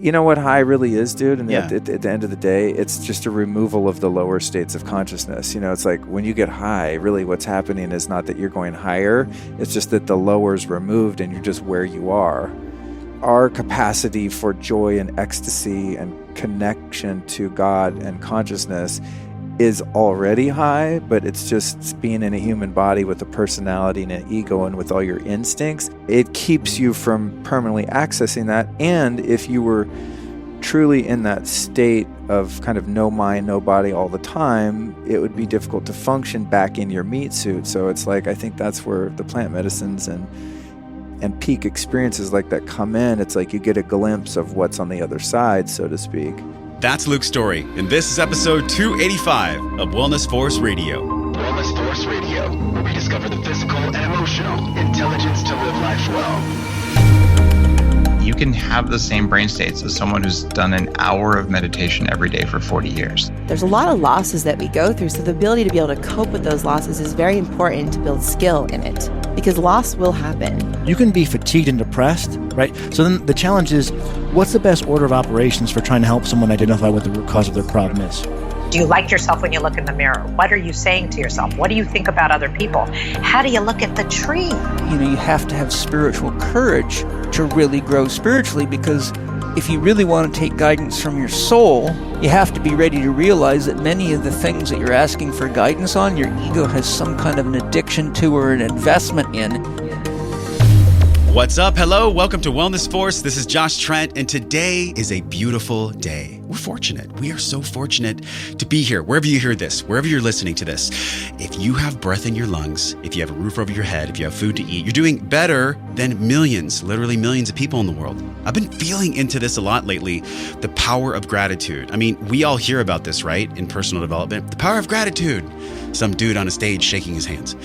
You know what high really is, dude? And Yeah. at the end of the day, it's just a removal of the lower states of consciousness. You know, it's like when you get high, really what's happening is not that you're going higher. It's just that the lower's removed and you're just where you are. Our capacity for joy and ecstasy and connection to God and consciousness is already high, but it's just being in a human body with a personality and an ego and with all your instincts. It keeps you from permanently accessing that. And if you were truly in that state of kind of no mind, no body all the time, it would be difficult to function back in your meat suit. So it's like, I think that's where the plant medicines and peak experiences like that come in. It's like you get a glimpse of what's on the other side, so to speak. That's Luke's story, and this is episode 285 of Wellness Force Radio. Wellness Force Radio, where we discover the physical and emotional intelligence to live life well. You can have the same brain states as someone who's done an hour of meditation every day for 40 years. There's a lot of losses that we go through, so the ability to be able to cope with those losses is very important to build skill in it, because loss will happen. You can be fatigued and depressed, right? So then the challenge is, what's the best order of operations for trying to help someone identify what the root cause of their problem is? Do you like yourself when you look in the mirror? What are you saying to yourself? What do you think about other people? How do you look at the tree? You know, you have to have spiritual courage to really grow spiritually, because if you really want to take guidance from your soul, you have to be ready to realize that many of the things that you're asking for guidance on, your ego has some kind of an addiction to or an investment in. What's up? Hello, welcome to Wellness Force. This is Josh Trent, and today is a beautiful day. We're fortunate. We are so fortunate to be here, wherever you hear this, wherever you're listening to this. If you have breath in your lungs, if you have a roof over your head, if you have food to eat, you're doing better than millions, literally millions of people in the world. I've been feeling into this a lot lately, the power of gratitude. I mean, we all hear about this, right? In personal development, the power of gratitude. Some dude on a stage shaking his hands.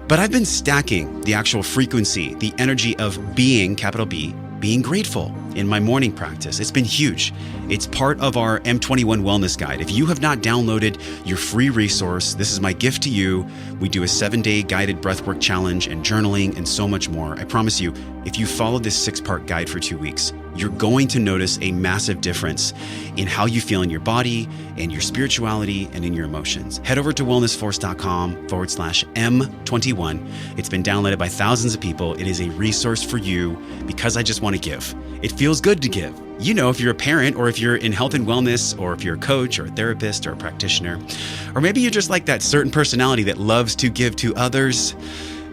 But I've been stacking the actual frequency, the energy of being, capital B, being grateful in my morning practice. It's been huge. It's part of our M21 Wellness Guide. If you have not downloaded your free resource, this is my gift to you. We do a 7-day guided breathwork challenge and journaling and so much more. I promise you, if you follow this 6-part guide for 2 weeks, you're going to notice a massive difference in how you feel in your body, in your spirituality, and in your emotions. Head over to wellnessforce.com/M21. It's been downloaded by thousands of people. It is a resource for you because I just want to give. It feels good to give. You know, if you're a parent or if you're in health and wellness or if you're a coach or a therapist or a practitioner, or maybe you're just like that certain personality that loves to give to others,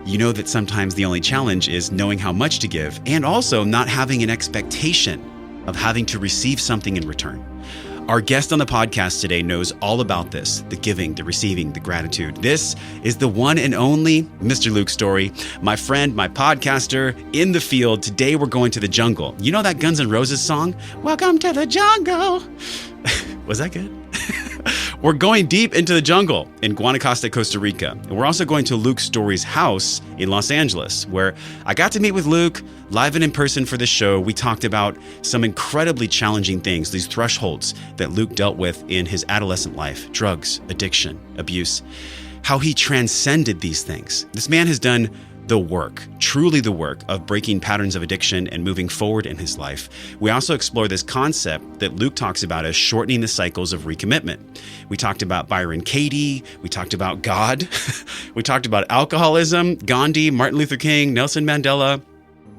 you know that sometimes the only challenge is knowing how much to give and also not having an expectation of having to receive something in return. Our guest on the podcast today knows all about this, the giving, the receiving, the gratitude. This is the one and only Mr. Luke Storey, my friend, my podcaster in the field. Today we're going to the jungle. You know that Guns N' Roses song? Welcome to the jungle. Was that good? We're going deep into the jungle in Guanacaste, Costa Rica. And we're also going to Luke Storey's house in Los Angeles, where I got to meet with Luke live and in person for this show. We talked about some incredibly challenging things, these thresholds that Luke dealt with in his adolescent life, drugs, addiction, abuse, how he transcended these things. This man has done the work, truly the work of breaking patterns of addiction and moving forward in his life. We also explore this concept that Luke talks about as shortening the cycles of recommitment. We talked about Byron Katie. We talked about God. We talked about alcoholism, Gandhi, Martin Luther King, Nelson Mandela.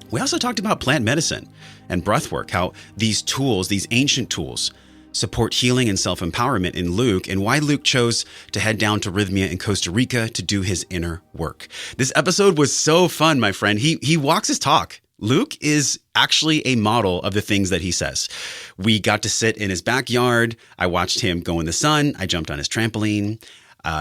We also talked about plant medicine and breathwork, how these tools, these ancient tools, support healing and self-empowerment in Luke, and why Luke chose to head down to Rhythmia in Costa Rica to do his inner work. This episode was so fun, my friend. He walks his talk. Luke is actually a model of the things that he says. We got to sit in his backyard. I watched him go in the sun. I jumped on his trampoline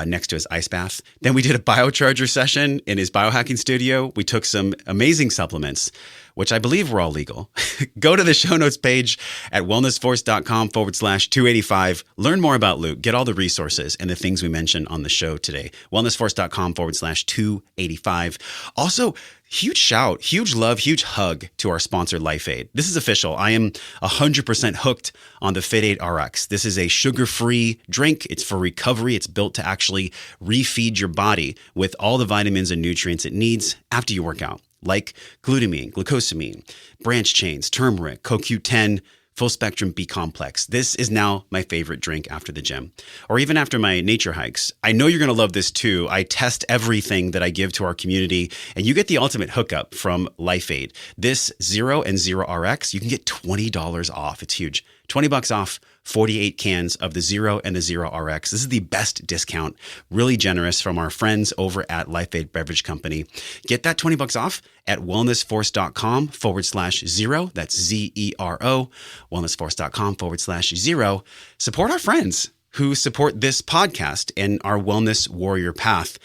next to his ice bath. Then we did a biocharger session in his biohacking studio. We took some amazing supplements, which I believe were all legal. Go to the show notes page at wellnessforce.com/285. Learn more about Luke. Get all the resources and the things we mentioned on the show today. wellnessforce.com/285. Also, huge shout, huge love, huge hug to our sponsor, LifeAid. This is official. I am 100% hooked on the Fit8 RX. This is a sugar-free drink. It's for recovery. It's built to actually refeed your body with all the vitamins and nutrients it needs after you work out, like glutamine, glucosamine, branch chains, turmeric, CoQ10, Full Spectrum B Complex. This is now my favorite drink after the gym, or even after my nature hikes. I know you're going to love this too. I test everything that I give to our community, and you get the ultimate hookup from Life Aid. This Zero and Zero RX, you can get $20 off. It's huge. $20 off 48 cans of the Zero and the Zero RX. This is the best discount, really generous from our friends over at Life Aid Beverage Company. Get that $20 off at wellnessforce.com/0. That's ZERO, wellnessforce.com/0. Support our friends who support this podcast and our wellness warrior path.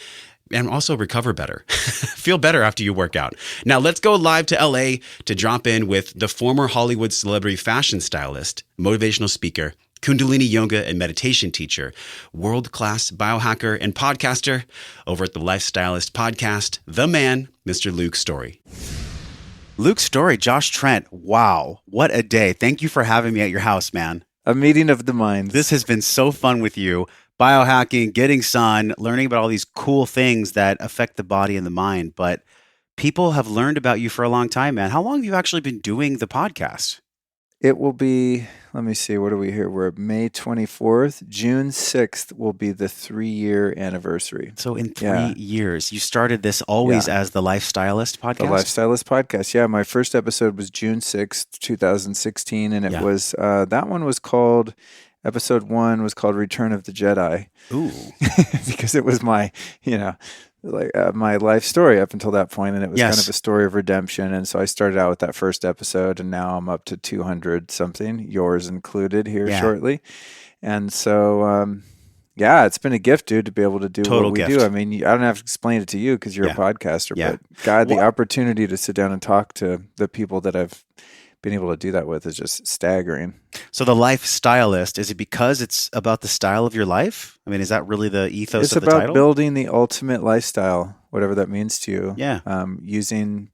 And also recover better. Feel better after you work out. Now let's go live to LA to drop in with the former Hollywood celebrity fashion stylist, motivational speaker, Kundalini yoga and meditation teacher, world-class biohacker and podcaster over at the Lifestylist podcast, the man, Mr. Luke Storey. Luke Storey, Josh Trent. Wow, what a day. Thank you for having me at your house, man. A meeting of the minds. This has been so fun with you. Biohacking, getting sun, learning about all these cool things that affect the body and the mind. But people have learned about you for a long time, man. How long have you actually been doing the podcast? It will be, let me see, what are we here? We're at May 24th. June 6th will be the 3-year anniversary. So in 3 years, you started this always as the Lifestylist podcast? The Lifestylist podcast. Yeah, my first episode was June 6th, 2016. And it was, that one was called... Episode 1 was called Return of the Jedi. Ooh. Because it was my, my life story up until that point, and it was kind of a story of redemption. And so I started out with that first episode, and now I'm up to 200 something, yours included here shortly. And so, it's been a gift, dude, to be able to do what we do. I mean, I don't have to explain it to you because you're a podcaster, but God, the opportunity to sit down and talk to the people that I've been able to do that with is just staggering. So the Lifestylist, is it because it's about the style of your life? I mean, is that really the ethos of the title? It's about building the ultimate lifestyle, whatever that means to you. Yeah. Using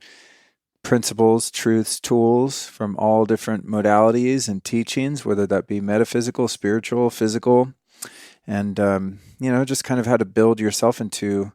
principles, truths, tools from all different modalities and teachings, whether that be metaphysical, spiritual, physical, and, just kind of how to build yourself into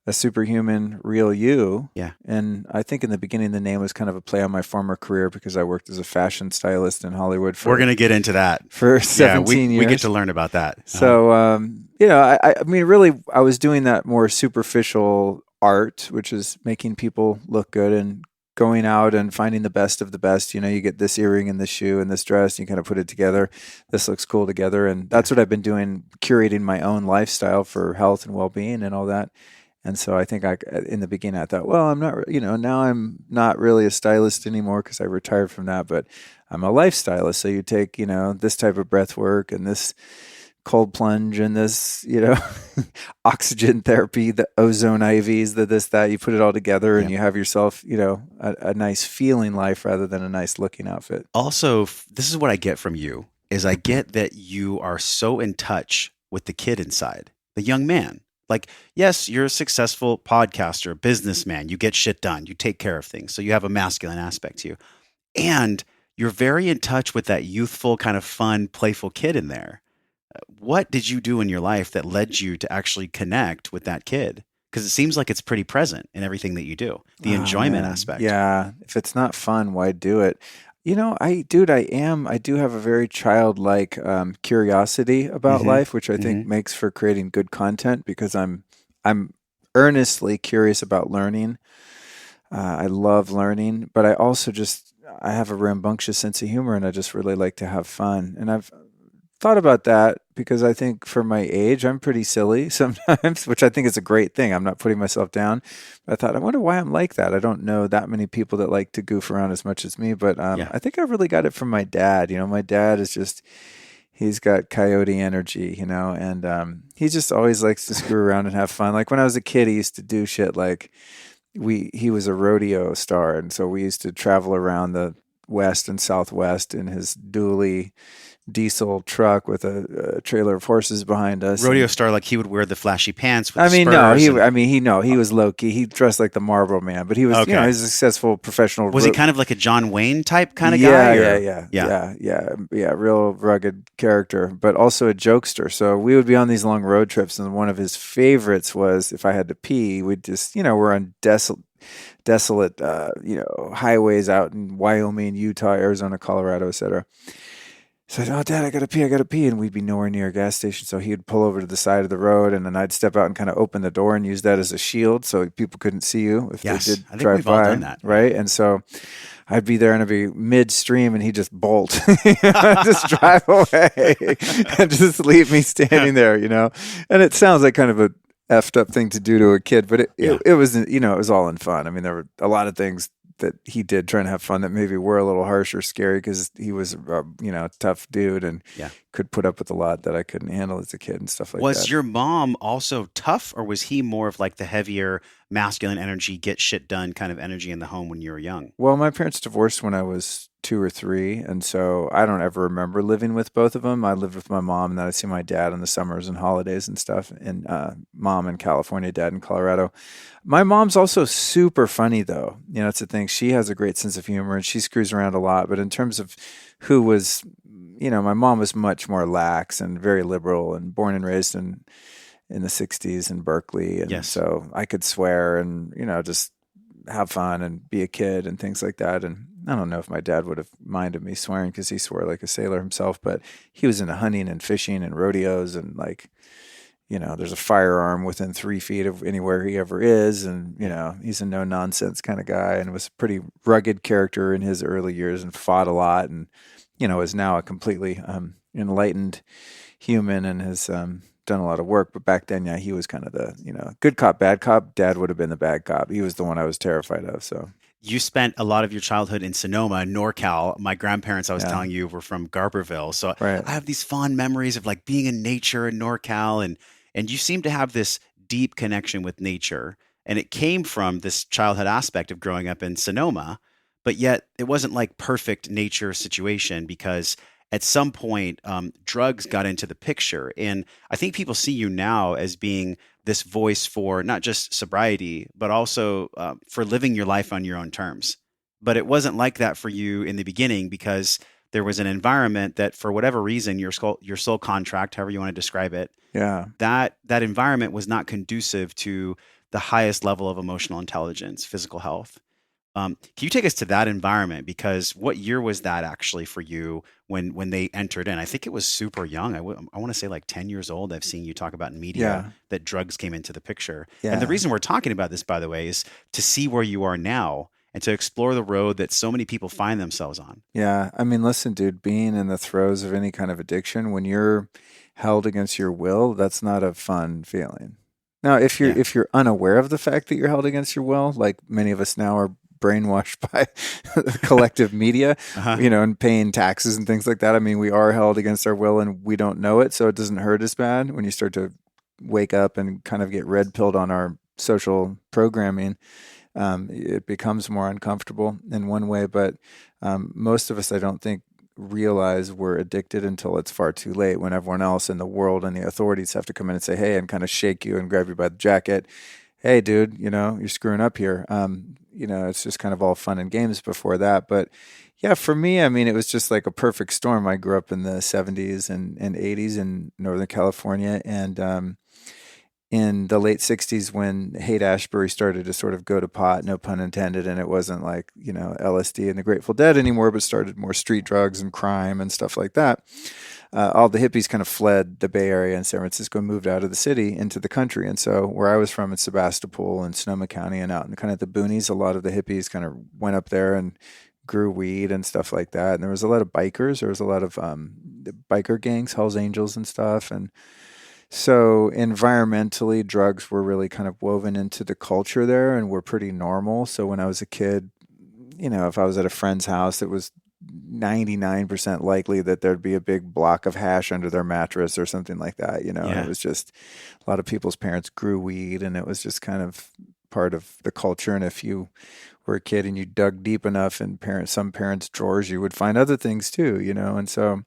a superhuman real you. Yeah. And I think in the beginning, the name was kind of a play on my former carean because I worked as a fashion stylist in Hollywood We're going to get into that. For 17 years. We get to learn about that. So, I mean, really, I was doing that more superficial art, which is making people look good and going out and finding the best of the best. You get this earring and this shoe and this dress, and you kind of put it together. This looks cool together. And that's what I've been doing, curating my own lifestyle for health and well-being and all that. And so I think in the beginning, I thought, well, I'm not, now I'm not really a stylist anymore because I retired from that, but I'm a lifestylist. So you take, this type of breath work and this cold plunge and this, oxygen therapy, the ozone IVs, that, you put it all together and you have yourself, a nice feeling life rather than a nice looking outfit. Also, this is what I get from you, is I get that you are so in touch with the kid inside, the young man. Like, yes, you're a successful podcaster, businessman. You get shit done. You take care of things. So you have a masculine aspect to you. And you're very in touch with that youthful, kind of fun, playful kid in there. What did you do in your life that led you to actually connect with that kid? Because it seems like it's pretty present in everything that you do, the enjoyment aspect. Yeah. If it's not fun, why do it? I do have a very childlike curiosity about life, which I think makes for creating good content because I'm earnestly curious about learning. I love learning, but I also I have a rambunctious sense of humor, and I just really like to have fun. And I've thought about that because I think for my age, I'm pretty silly sometimes, which I think is a great thing. I'm not putting myself down. But I thought, I wonder why I'm like that. I don't know that many people that like to goof around as much as me, but I think I really got it from my dad. My dad is he's got coyote energy, and he just always likes to screw around and have fun. Like when I was a kid, he used to do shit like he was a rodeo star. And so we used to travel around the West and Southwest in his dually diesel truck with a trailer of horses behind us. Rodeo star, like he would wear the flashy pants with he spurs. Was low key. He dressed like the Marlboro Man, but he was, he's a successful professional. Was he kind of like a John Wayne type kind of guy? Yeah. Real rugged character, but also a jokester. So we would be on these long road trips, and one of his favorites was if I had to pee, we'd just, we're on desolate, highways out in Wyoming, Utah, Arizona, Colorado, etc. So I'd, oh, Dad, I gotta pee. And we'd be nowhere near a gas station. So he would pull over to the side of the road, and then I'd step out and kind of open the door and use that as a shield so people couldn't see you if Yes, they did I think drive we've all by. done that. Right. And so I'd be there and I'd be midstream and he'd just bolt, just drive away and just leave me standing there, And it sounds like kind of a effed up thing to do to a kid, but it was, it was all in fun. I mean, there were a lot of things that he did trying to have fun that maybe were a little harsh or scary because he was a tough dude and could put up with a lot that I couldn't handle as a kid and stuff like that. Was your mom also tough, or was he more of like the heavier masculine energy, get shit done kind of energy in the home when you were young? Well, my parents divorced when I was 2 or 3, and so I don't ever remember living with both of them. I lived with my mom, and then I'd see my dad in the summers and holidays and stuff, and mom in California, dad in Colorado. My mom's also super funny, though. It's the thing. She has a great sense of humor, and she screws around a lot, but in terms of who was, my mom was much more lax and very liberal and born and raised in the 60s in Berkeley, and so I could swear and, just have fun and be a kid and things like that. And I don't know if my dad would have minded me swearing because he swore like a sailor himself, but he was into hunting and fishing and rodeos and there's a firearm within 3 feet of anywhere he ever is. And, he's a no nonsense kind of guy and was a pretty rugged character in his early years and fought a lot and, is now a completely enlightened human and has done a lot of work. But back then, he was kind of the, good cop, bad cop. Dad would have been the bad cop. He was the one I was terrified of. So you spent a lot of your childhood in Sonoma, NorCal. My grandparents, I was telling you, were from Garberville. So I have these fond memories of like being in nature in NorCal. And you seem to have this deep connection with nature. And it came from this childhood aspect of growing up in Sonoma. But yet it wasn't like perfect nature situation because at some point, drugs got into the picture. And I think people see you now as being this voice for not just sobriety, but also for living your life on your own terms. But it wasn't like that for you in the beginning because there was an environment that for whatever reason, your soul contract, however you want to describe it, that environment was not conducive to the highest level of emotional intelligence, physical health. Can you take us to that environment? Because what year was that actually for you when they entered in? I think it was super young. I want to say like 10 years old. I've seen you talk about in media that drugs came into the picture. Yeah. And the reason we're talking about this, by the way, is to see where you are now and to explore the road that so many people find themselves on. Yeah. I mean, listen, dude, being in the throes of any kind of addiction, when you're held against your will, that's not a fun feeling. Now, if you're unaware of the fact that you're held against your will, like many of us now are brainwashed by collective media, and paying taxes and things like that. I mean, we are held against our will and we don't know it. So it doesn't hurt as bad when you start to wake up and kind of get red pilled on our social programming. It becomes more uncomfortable in one way, but most of us, I don't think, realize we're addicted until it's far too late, when everyone else in the world and the authorities have to come in and say, hey, and kind of shake you and grab you by the jacket. Hey, dude, you're screwing up here. It's just kind of all fun and games before that. But yeah, for me, I mean, it was just like a perfect storm. I grew up in the 70s and 80s in Northern California. And in the late 60s, when Haight-Ashbury started to sort of go to pot, no pun intended, and it wasn't like, LSD and the Grateful Dead anymore, but started more street drugs and crime and stuff like that. All the hippies kind of fled the Bay Area and San Francisco, moved out of the city into the country. And so where I was from in Sebastopol and Sonoma County and out in kind of the boonies, a lot of the hippies kind of went up there and grew weed and stuff like that. And there was a lot of bikers. There was a lot of biker gangs, Hells Angels and stuff. And so environmentally, drugs were really kind of woven into the culture there and were pretty normal. So when I was a kid, if I was at a friend's house, it was 99% likely that there'd be a big block of hash under their mattress or something like that. It was just a lot of people's parents grew weed and it was just kind of part of the culture. And if you were a kid and you dug deep enough in some parents' drawers, you would find other things too, and so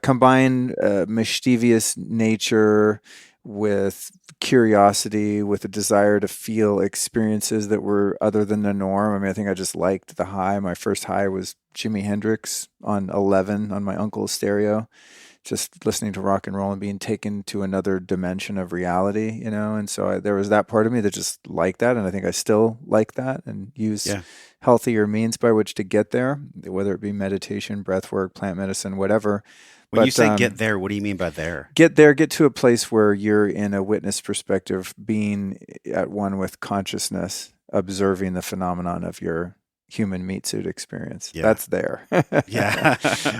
combine mischievous nature with curiosity, with a desire to feel experiences that were other than the norm. I mean, I think I just liked the high. My first high was Jimi Hendrix on 11 on my uncle's stereo. just listening to rock and roll and being taken to another dimension of reality, and so there was that part of me that just liked that, and I think I still like that, and use healthier means by which to get there, whether it be meditation, breath work, plant medicine, whatever. When you say get there, what do you mean by there? Get to a place where you're in a witness perspective, being at one with consciousness, observing the phenomenon of your human meat suit experience. Yeah. That's there. Yeah.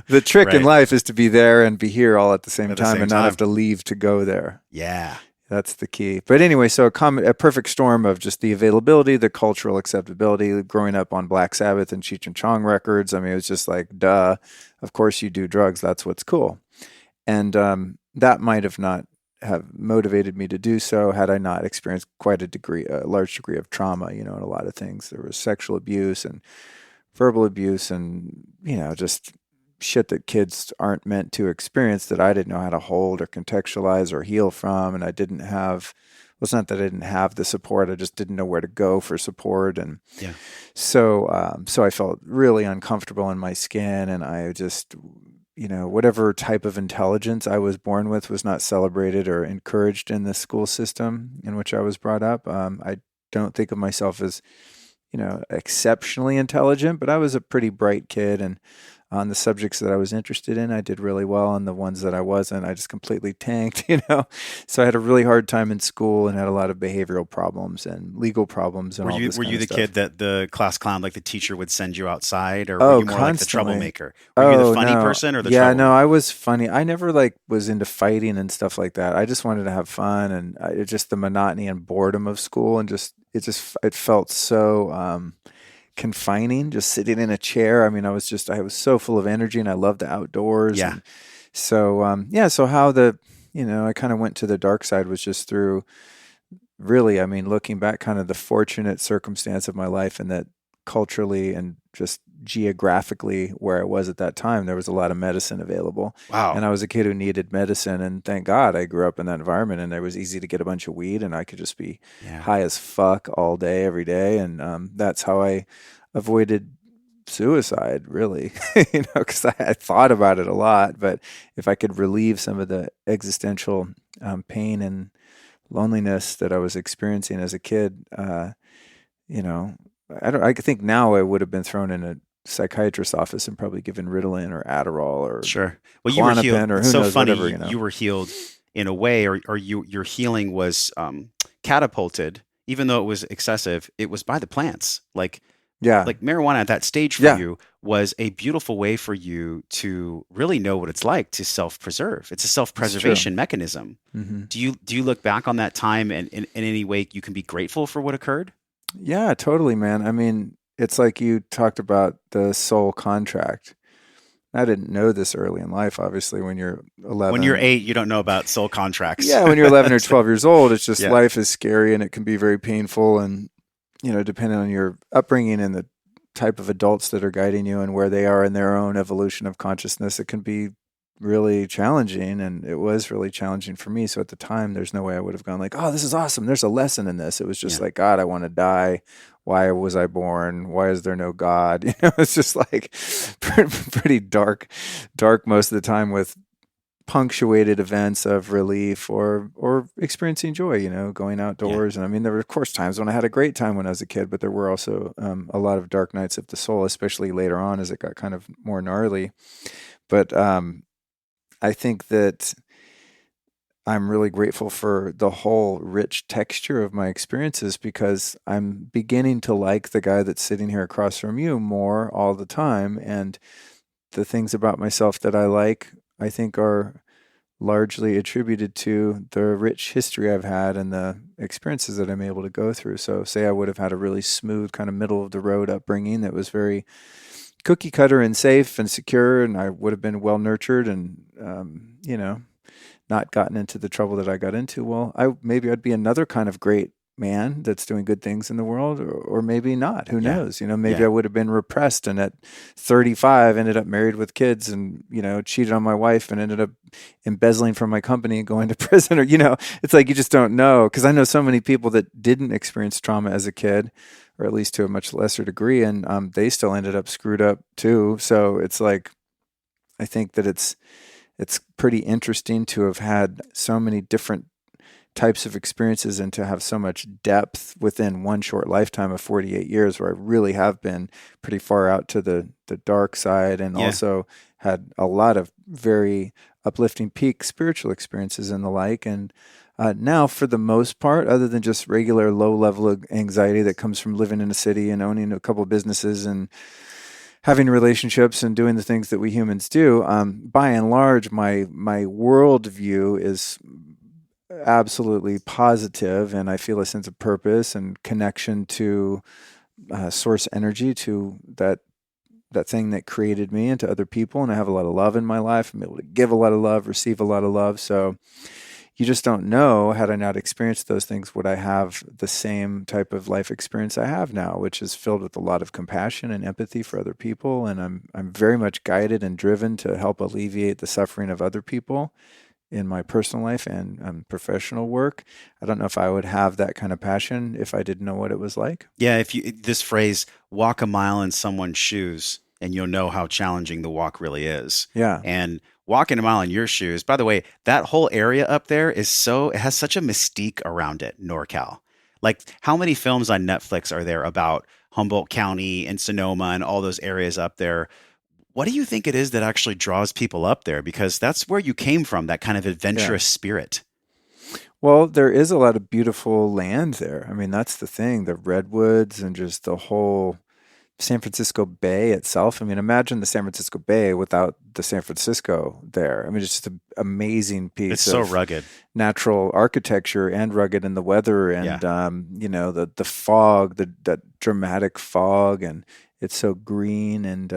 The trick in life is to be there and be here all at the same time and not have to leave to go there. Yeah. That's the key. But anyway, so a perfect storm of just the availability, the cultural acceptability, growing up on Black Sabbath and Cheech and Chong records. I mean, it was just like, duh, of course you do drugs. That's what's cool. And that might have not have motivated me to do so had I not experienced quite a large degree of trauma, in a lot of things. There was sexual abuse and verbal abuse and, just shit that kids aren't meant to experience that I didn't know how to hold or contextualize or heal from. And I didn't have, it's not that I didn't have the support, I just didn't know where to go for support. And so I felt really uncomfortable in my skin, and I just, whatever type of intelligence I was born with was not celebrated or encouraged in the school system in which I was brought up. I don't think of myself as, exceptionally intelligent, but I was a pretty bright kid, and on the subjects that I was interested in, I did really well. On the ones that I wasn't, I just completely tanked, So I had a really hard time in school and had a lot of behavioral problems and legal problems and all this Were you the stuff. kid that the class clown, like the teacher would send you outside, or were you more like the troublemaker? Were you the funny person or the troublemaker? No, I was funny. I never was into fighting and stuff like that. I just wanted to have fun, and it just the monotony and boredom of school, and it felt so confining, just sitting in a chair. I mean, I was so full of energy, and I loved the outdoors. Yeah. And so, so how I kind of went to the dark side was just through really, I mean, looking back, kind of the fortunate circumstance of my life, and that culturally and just geographically where I was at that time, there was a lot of medicine available. Wow. And I was a kid who needed medicine, and thank God I grew up in that environment, and it was easy to get a bunch of weed, and I could just be high as fuck all day, every day. And that's how I avoided suicide, really, because I thought about it a lot. But if I could relieve some of the existential pain and loneliness that I was experiencing as a kid, I think now I would have been thrown in a psychiatrist's office and probably given Ritalin or Adderall or Well, you were healed. Klonopin or who It's so knows, funny. whatever, You were healed in a way, or your healing was catapulted, even though it was excessive. It was by the plants, like marijuana at that stage for you was a beautiful way for you to really know what it's like to self-preserve. It's a self-preservation mechanism. Mm-hmm. Do you look back on that time and in any way you can be grateful for what occurred? Yeah, totally, man. I mean, it's like you talked about the soul contract. I didn't know this early in life, obviously, when you're 11. When you're 8, you don't know about soul contracts. Yeah, when you're 11 or 12 years old, it's just life is scary and it can be very painful. And, depending on your upbringing and the type of adults that are guiding you and where they are in their own evolution of consciousness, it can be really challenging. And it was really challenging for me. So at the time, there's no way I would have gone like, oh, this is awesome. There's a lesson in this. It was just like, God, I want to die. Why was I born? Why is there no God? It's just like pretty dark most of the time, with punctuated events of relief or experiencing joy, going outdoors. And I mean, there were of course times when I had a great time when I was a kid, but there were also a lot of dark nights of the soul, especially later on as it got kind of more gnarly. But I think that I'm really grateful for the whole rich texture of my experiences, because I'm beginning to like the guy that's sitting here across from you more all the time. And the things about myself that I like, I think, are largely attributed to the rich history I've had and the experiences that I'm able to go through. So say I would have had a really smooth kind of middle of the road upbringing that was very cookie cutter and safe and secure, and I would have been well nurtured and, not gotten into the trouble that I got into. Well, maybe I'd be another kind of great man that's doing good things in the world, or maybe not. Who knows? Maybe I would have been repressed, and at 35 ended up married with kids, and cheated on my wife and ended up embezzling from my company and going to prison. Or it's like you just don't know, because I know so many people that didn't experience trauma as a kid, or at least to a much lesser degree, and they still ended up screwed up too. So it's like, I think that it's it's pretty interesting to have had so many different types of experiences and to have so much depth within one short lifetime of 48 years, where I really have been pretty far out to the dark side, and also had a lot of very uplifting peak spiritual experiences and the like. And now, for the most part, other than just regular low level of anxiety that comes from living in a city and owning a couple of businesses and having relationships and doing the things that we humans do, by and large, my worldview is absolutely positive, and I feel a sense of purpose and connection to source energy, to that thing that created me, and to other people. And I have a lot of love in my life. I'm able to give a lot of love, receive a lot of love. So you just don't know, had I not experienced those things, would I have the same type of life experience I have now, which is filled with a lot of compassion and empathy for other people. And I'm very much guided and driven to help alleviate the suffering of other people in my personal life and professional work. I don't know if I would have that kind of passion if I didn't know what it was like. Yeah, this phrase, walk a mile in someone's shoes, and you'll know how challenging the walk really is. Yeah. And walking a mile in your shoes, by the way, that whole area up there it has such a mystique around it, NorCal. Like, how many films on Netflix are there about Humboldt County and Sonoma and all those areas up there? What do you think it is that actually draws people up there? Because that's where you came from, that kind of adventurous spirit. Well, there is a lot of beautiful land there. I mean, that's the thing, the redwoods and just the whole San Francisco Bay itself. I mean, imagine the San Francisco Bay without the San Francisco there. I mean, it's just an amazing piece It's so rugged. Natural architecture, and rugged in the weather, and the fog, that dramatic fog, and it's so green, and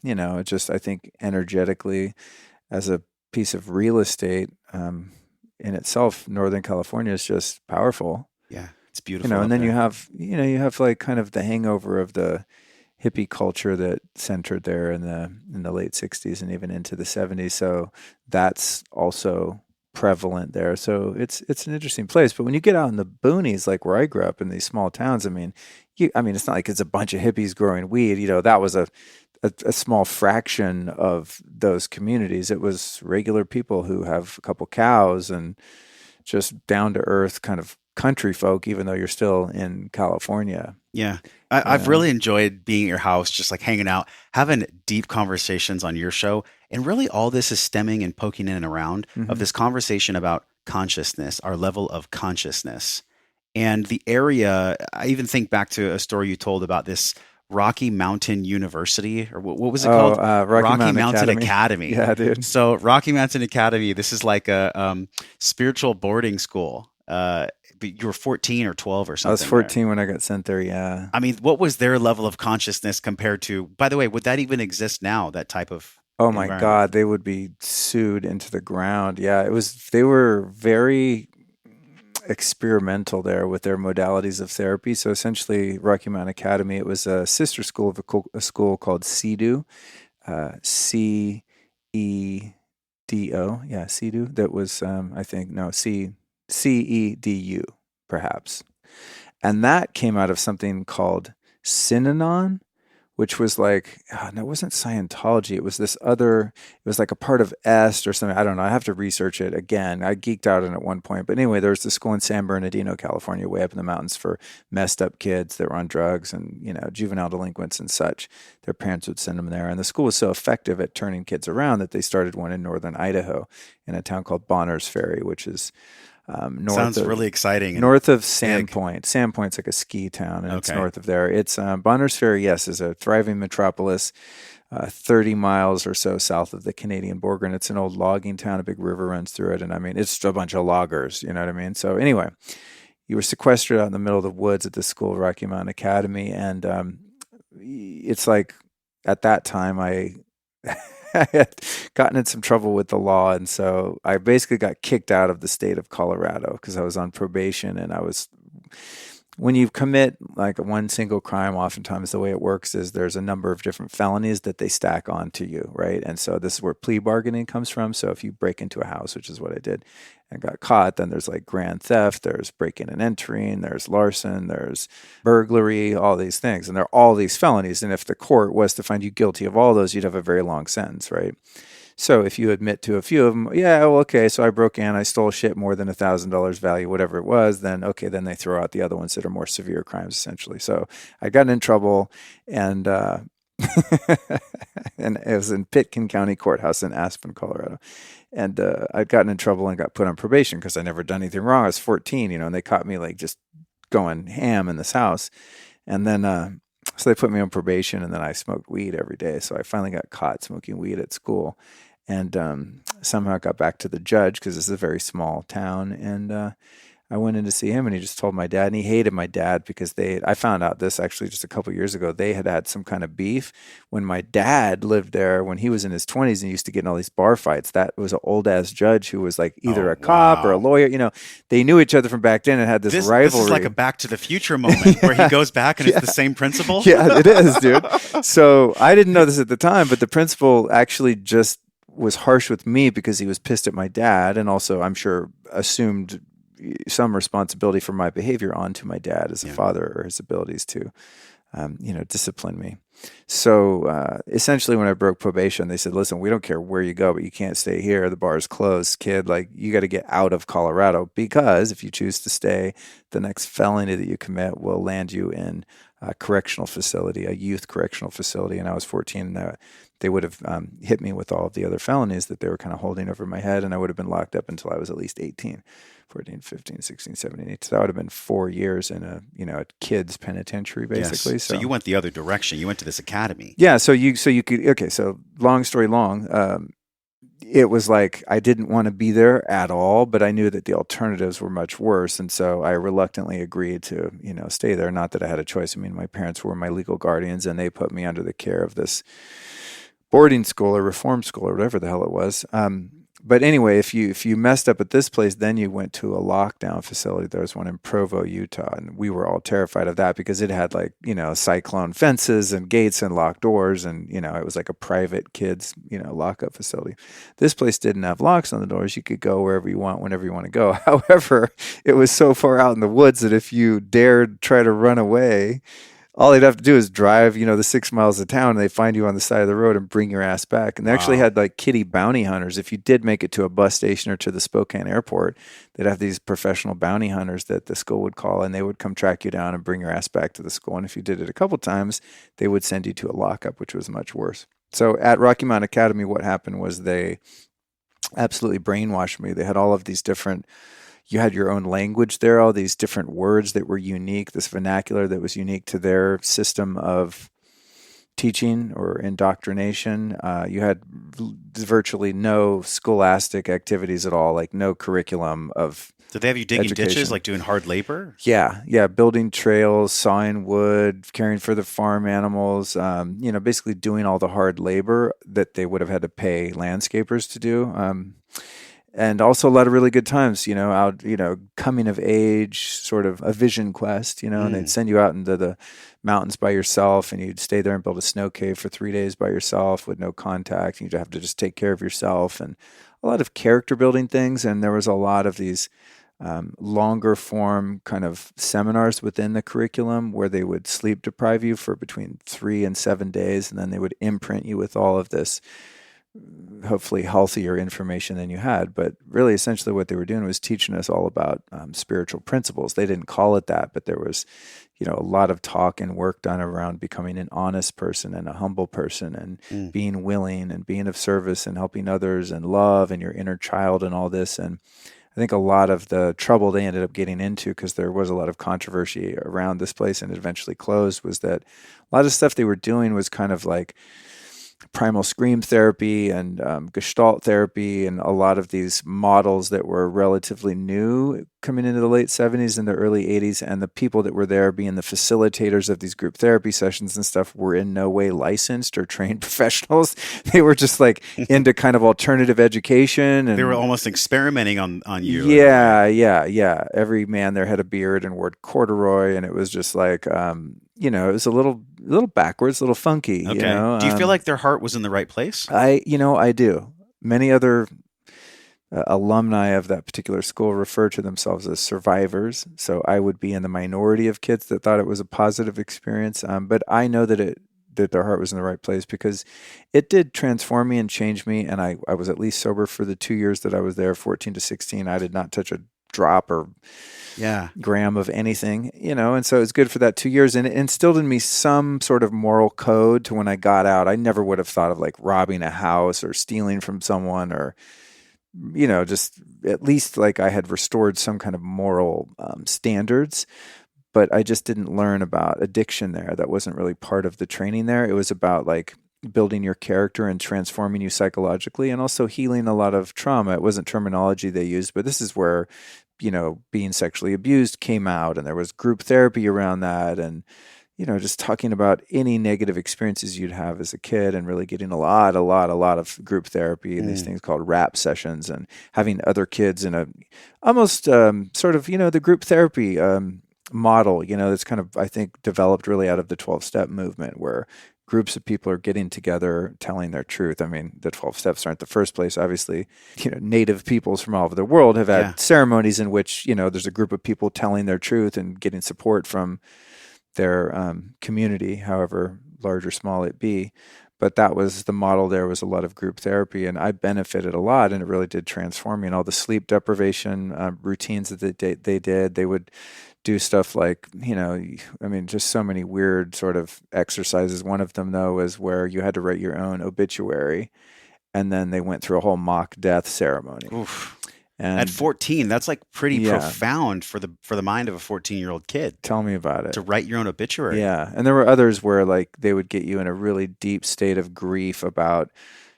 it just, I think energetically as a piece of real estate in itself, Northern California is just powerful. Yeah, it's beautiful. And then you have like kind of the hangover of the hippie culture that centered there in the late 60s and even into the 70s. So that's also prevalent there. So it's an interesting place. But when you get out in the boonies, like where I grew up in these small towns, I mean, it's not like it's a bunch of hippies growing weed. That was a small fraction of those communities. It was regular people who have a couple cows and just down to earth kind of country folk, even though you're still in California. Yeah. I've really enjoyed being at your house, just like hanging out, having deep conversations on your show. And really all this is stemming and poking in and around of this conversation about consciousness, our level of consciousness. And the area, I even think back to a story you told about this Rocky Mountain University, or what was it called? Rocky Mountain Academy. Yeah, dude. So Rocky Mountain Academy, this is like a spiritual boarding school. But you were 14 or 12 or something. I was 14 when I got sent there, yeah. I mean, what was their level of consciousness compared to, by the way, would that even exist now, that type of Oh my God, they would be sued into the ground. Yeah, they were very experimental there with their modalities of therapy. So essentially, Rocky Mountain Academy, it was a sister school of a school called CEDU, CEDO. Yeah, CEDU. That was, CEDU, perhaps. And that came out of something called Synanon, which was like, no, it wasn't Scientology. It was this other, it was like a part of EST or something. I don't know. I have to research it again. I geeked out on it at one point. But anyway, there was this school in San Bernardino, California, way up in the mountains for messed up kids that were on drugs and, juvenile delinquents and such. Their parents would send them there. And the school was so effective at turning kids around that they started one in northern Idaho in a town called Bonners Ferry, which is sounds really exciting. North of Sandpoint. Sandpoint's like a ski town, and it's north of there. It's Bonners Ferry, yes, is a thriving metropolis, 30 miles or so south of the Canadian border, and it's an old logging town. A big river runs through it, and I mean, it's a bunch of loggers, you know what I mean? So anyway, you were sequestered out in the middle of the woods at the school, Rocky Mountain Academy, and it's like at that time I had gotten in some trouble with the law, and so I basically got kicked out of the state of Colorado because I was on probation, and when you commit like one single crime, oftentimes the way it works is there's a number of different felonies that they stack onto you, right? And so this is where plea bargaining comes from. So if you break into a house, which is what I did, and got caught, then there's like grand theft, there's breaking and entering, there's larceny, there's burglary, all these things. And they're all these felonies. And if the court was to find you guilty of all those, you'd have a very long sentence, right? So if you admit to a few of them, yeah, well, okay, so I broke in, I stole shit more than $1,000 value, whatever it was, then okay, then they throw out the other ones that are more severe crimes, essentially. So I got in trouble, and and it was in Pitkin County Courthouse in Aspen, Colorado. And I'd gotten in trouble and got put on probation because I never done anything wrong. I was 14, and they caught me like just going ham in this house. And then so they put me on probation, and then I smoked weed every day. So I finally got caught smoking weed at school, and somehow I got back to the judge because this is a very small town. And I went in to see him, and he just told my dad, and he hated my dad because I found out this actually just a couple years ago. They had some kind of beef when my dad lived there when he was in his 20s and used to get in all these bar fights. That was an old ass judge who was like either a cop or a lawyer. They knew each other from back then and had this rivalry. This is like a Back to the Future moment where he goes back and it's the same principal. Yeah, it is, dude. So I didn't know this at the time, but the principal actually just was harsh with me because he was pissed at my dad, and also I'm sure assumed some responsibility for my behavior onto my dad as a father, or his abilities to, discipline me. So essentially when I broke probation, they said, listen, we don't care where you go, but you can't stay here. The bar is closed, kid. Like, you got to get out of Colorado, because if you choose to stay, the next felony that you commit will land you in a correctional facility, a youth correctional facility. And I was 14, and they would have hit me with all of the other felonies that they were kind of holding over my head, and I would have been locked up until I was at least 18. 14, 15, 16, 17, 18. So that would have been 4 years in a kid's penitentiary, basically. Yes. So you went the other direction. You went to this academy. Yeah. So you could, okay. So long story long, it was like, I didn't want to be there at all, but I knew that the alternatives were much worse. And so I reluctantly agreed to, stay there. Not that I had a choice. I mean, my parents were my legal guardians, and they put me under the care of this boarding school or reform school or whatever the hell it was. But anyway, if you messed up at this place, then you went to a lockdown facility. There was one in Provo, Utah, and we were all terrified of that because it had cyclone fences and gates and locked doors, and it was like a private kids lockup facility. This place didn't have locks on the doors. You could go wherever you want, whenever you want to go. However, it was so far out in the woods that if you dared try to run away, all they'd have to do is drive, the 6 miles of town, and they find you on the side of the road and bring your ass back. And they actually had like kitty bounty hunters. If you did make it to a bus station or to the Spokane airport, they'd have these professional bounty hunters that the school would call, and they would come track you down and bring your ass back to the school. And if you did it a couple times, they would send you to a lockup, which was much worse. So at Rocky Mountain Academy, what happened was they absolutely brainwashed me. They had all of these different... You had your own language there, all these different words that were unique, this vernacular that was unique to their system of teaching or indoctrination. You had virtually no scholastic activities at all, like no curriculum of Did they have you digging education. ditches, like doing hard labor? Yeah, building trails, sawing wood, caring for the farm animals, basically doing all the hard labor that they would have had to pay landscapers to do. And also a lot of really good times, out, coming of age, sort of a vision quest, and they'd send you out into the mountains by yourself, and you'd stay there and build a snow cave for 3 days by yourself with no contact. You'd have to just take care of yourself, and a lot of character building things. And there was a lot of these longer form kind of seminars within the curriculum where they would sleep deprive you for between 3 and 7 days. And then they would imprint you with all of this hopefully healthier information than you had. But really, essentially what they were doing was teaching us all about spiritual principles. They didn't call it that, but there was, a lot of talk and work done around becoming an honest person and a humble person, and being willing and being of service and helping others and love and your inner child and all this. And I think a lot of the trouble they ended up getting into, because there was a lot of controversy around this place and it eventually closed, was that a lot of stuff they were doing was kind of like primal scream therapy and Gestalt therapy, and a lot of these models that were relatively new coming into the late 70s and the early 80s. And the people that were there being the facilitators of these group therapy sessions and stuff were in no way licensed or trained professionals. They were just like into kind of alternative education. And they were almost experimenting on you. Yeah. Every man there had a beard and wore corduroy, and it was just like, it was a little backwards, a little funky. Okay. Do you feel like their heart was in the right place? I do. Many other alumni of that particular school refer to themselves as survivors. So I would be in the minority of kids that thought it was a positive experience. But I know that that their heart was in the right place, because it did transform me and change me. And I was at least sober for the 2 years that I was there, 14 to 16. I did not touch a drop or gram of anything, and so it's good for that 2 years. And it instilled in me some sort of moral code to when I got out. I never would have thought of like robbing a house or stealing from someone, or, just at least like I had restored some kind of moral standards. But I just didn't learn about addiction there. That wasn't really part of the training there. It was about like building your character and transforming you psychologically, and also healing a lot of trauma. It wasn't terminology they used, but this is where, being sexually abused came out, and there was group therapy around that, and, just talking about any negative experiences you'd have as a kid, and really getting a lot of group therapy and these things called RAP sessions, and having other kids in a almost sort of, the group therapy model, that's kind of, I think, developed really out of the 12-step movement, where groups of people are getting together, telling their truth. I mean, the 12 steps aren't the first place. Obviously, native peoples from all over the world have had ceremonies in which, there's a group of people telling their truth and getting support from their community, however large or small it be. But that was the model. There was a lot of group therapy, and I benefited a lot, and it really did transform me. And all the sleep deprivation routines that they did, they would do stuff like, just so many weird sort of exercises. One of them, though, was where you had to write your own obituary, and then they went through a whole mock death ceremony. Oof. And at 14, that's like pretty profound for the mind of a 14-year-old kid. Tell me about it. To write your own obituary. Yeah. And there were others where like they would get you in a really deep state of grief about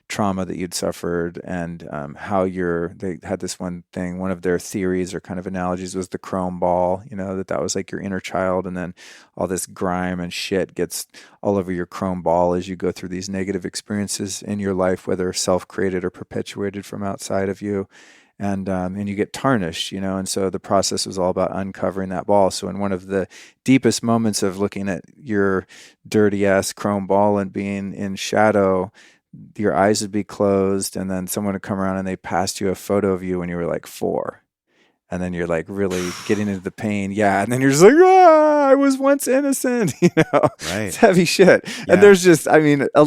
trauma that you'd suffered, and how they had this one thing, one of their theories or kind of analogies was the chrome ball, that was like your inner child, and then all this grime and shit gets all over your chrome ball as you go through these negative experiences in your life, whether self-created or perpetuated from outside of you. And you get tarnished, and so the process was all about uncovering that ball. So in one of the deepest moments of looking at your dirty ass chrome ball and being in shadow, your eyes would be closed, and then someone would come around and they passed you a photo of you when you were like 4. And then you're like really getting into the pain. Yeah. And then you're just like, I was once innocent, Right. It's heavy shit. Yeah. And there's just,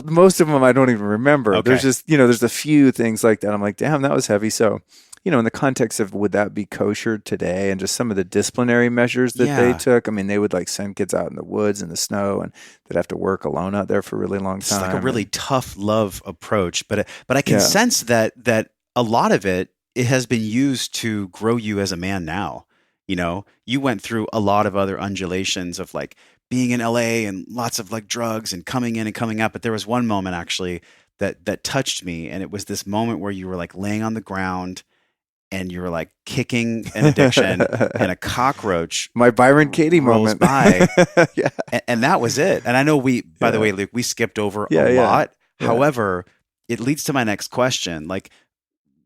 most of them I don't even remember. Okay. There's just, there's a few things like that. I'm like, damn, that was heavy. So, in the context of would that be kosher today, and just some of the disciplinary measures that they took, they would like send kids out in the woods in the snow, and they'd have to work alone out there for a really long time. It's like a really tough love approach, but I can sense that a lot of it has been used to grow you as a man now. You went through a lot of other undulations of like being in LA and lots of like drugs and coming in and coming out. But there was one moment actually that touched me, and it was this moment where you were like laying on the ground and you were like kicking an addiction, and a cockroach, my Byron Katie moment, by, and that was it. And I know by the way, Luke, we skipped over a lot. Yeah. However, it leads to my next question. Like,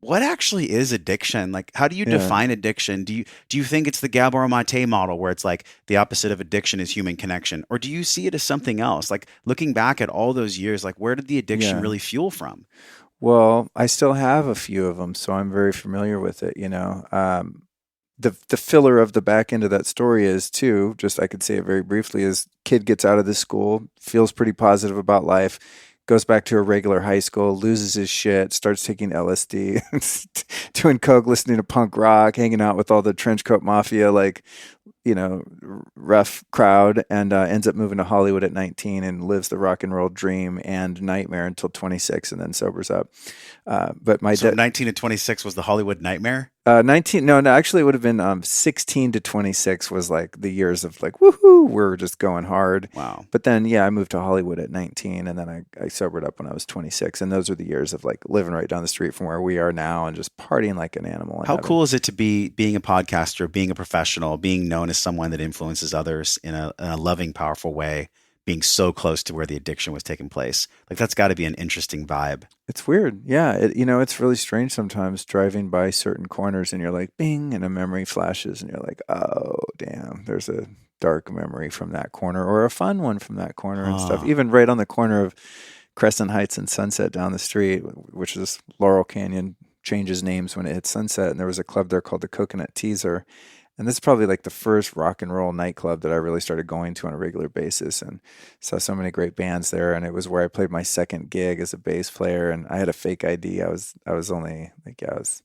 what actually is addiction? Like, how do you define addiction? Do you think it's the Gabor Mate model, where it's like the opposite of addiction is human connection? Or do you see it as something else? Like, looking back at all those years, like, where did the addiction really fuel from? Well, I still have a few of them, so I'm very familiar with it. The filler of the back end of that story is too, just I could say it very briefly, is kid gets out of this school, feels pretty positive about life, goes back to a regular high school, loses his shit, starts taking LSD, doing coke, listening to punk rock, hanging out with all the trench coat mafia, like, rough crowd, and ends up moving to Hollywood at 19 and lives the rock and roll dream and nightmare until 26, and then sobers up. But 19 to 26 was the Hollywood nightmare? 19, no, actually it would have been 16 to 26 was like the years of like, woohoo, we're just going hard. Wow. But then, I moved to Hollywood at 19, and then I sobered up when I was 26. And those are the years of like living right down the street from where we are now and just partying like an animal. How cool is it to be being a podcaster, being a professional, being known as someone that influences others in a loving, powerful way, being so close to where the addiction was taking place? Like, that's got to be an interesting vibe. It's weird. Yeah. It's really strange sometimes driving by certain corners and you're like, bing, and a memory flashes and you're like, oh, damn, there's a dark memory from that corner, or a fun one from that corner and stuff. Even right on the corner of Crescent Heights and Sunset down the street, which is Laurel Canyon, changes names when it hits Sunset. And there was a club there called the Coconut Teaser. And this is probably like the first rock and roll nightclub that I really started going to on a regular basis, and saw so many great bands there. And it was where I played my second gig as a bass player. And I had a fake ID. I was only like, I was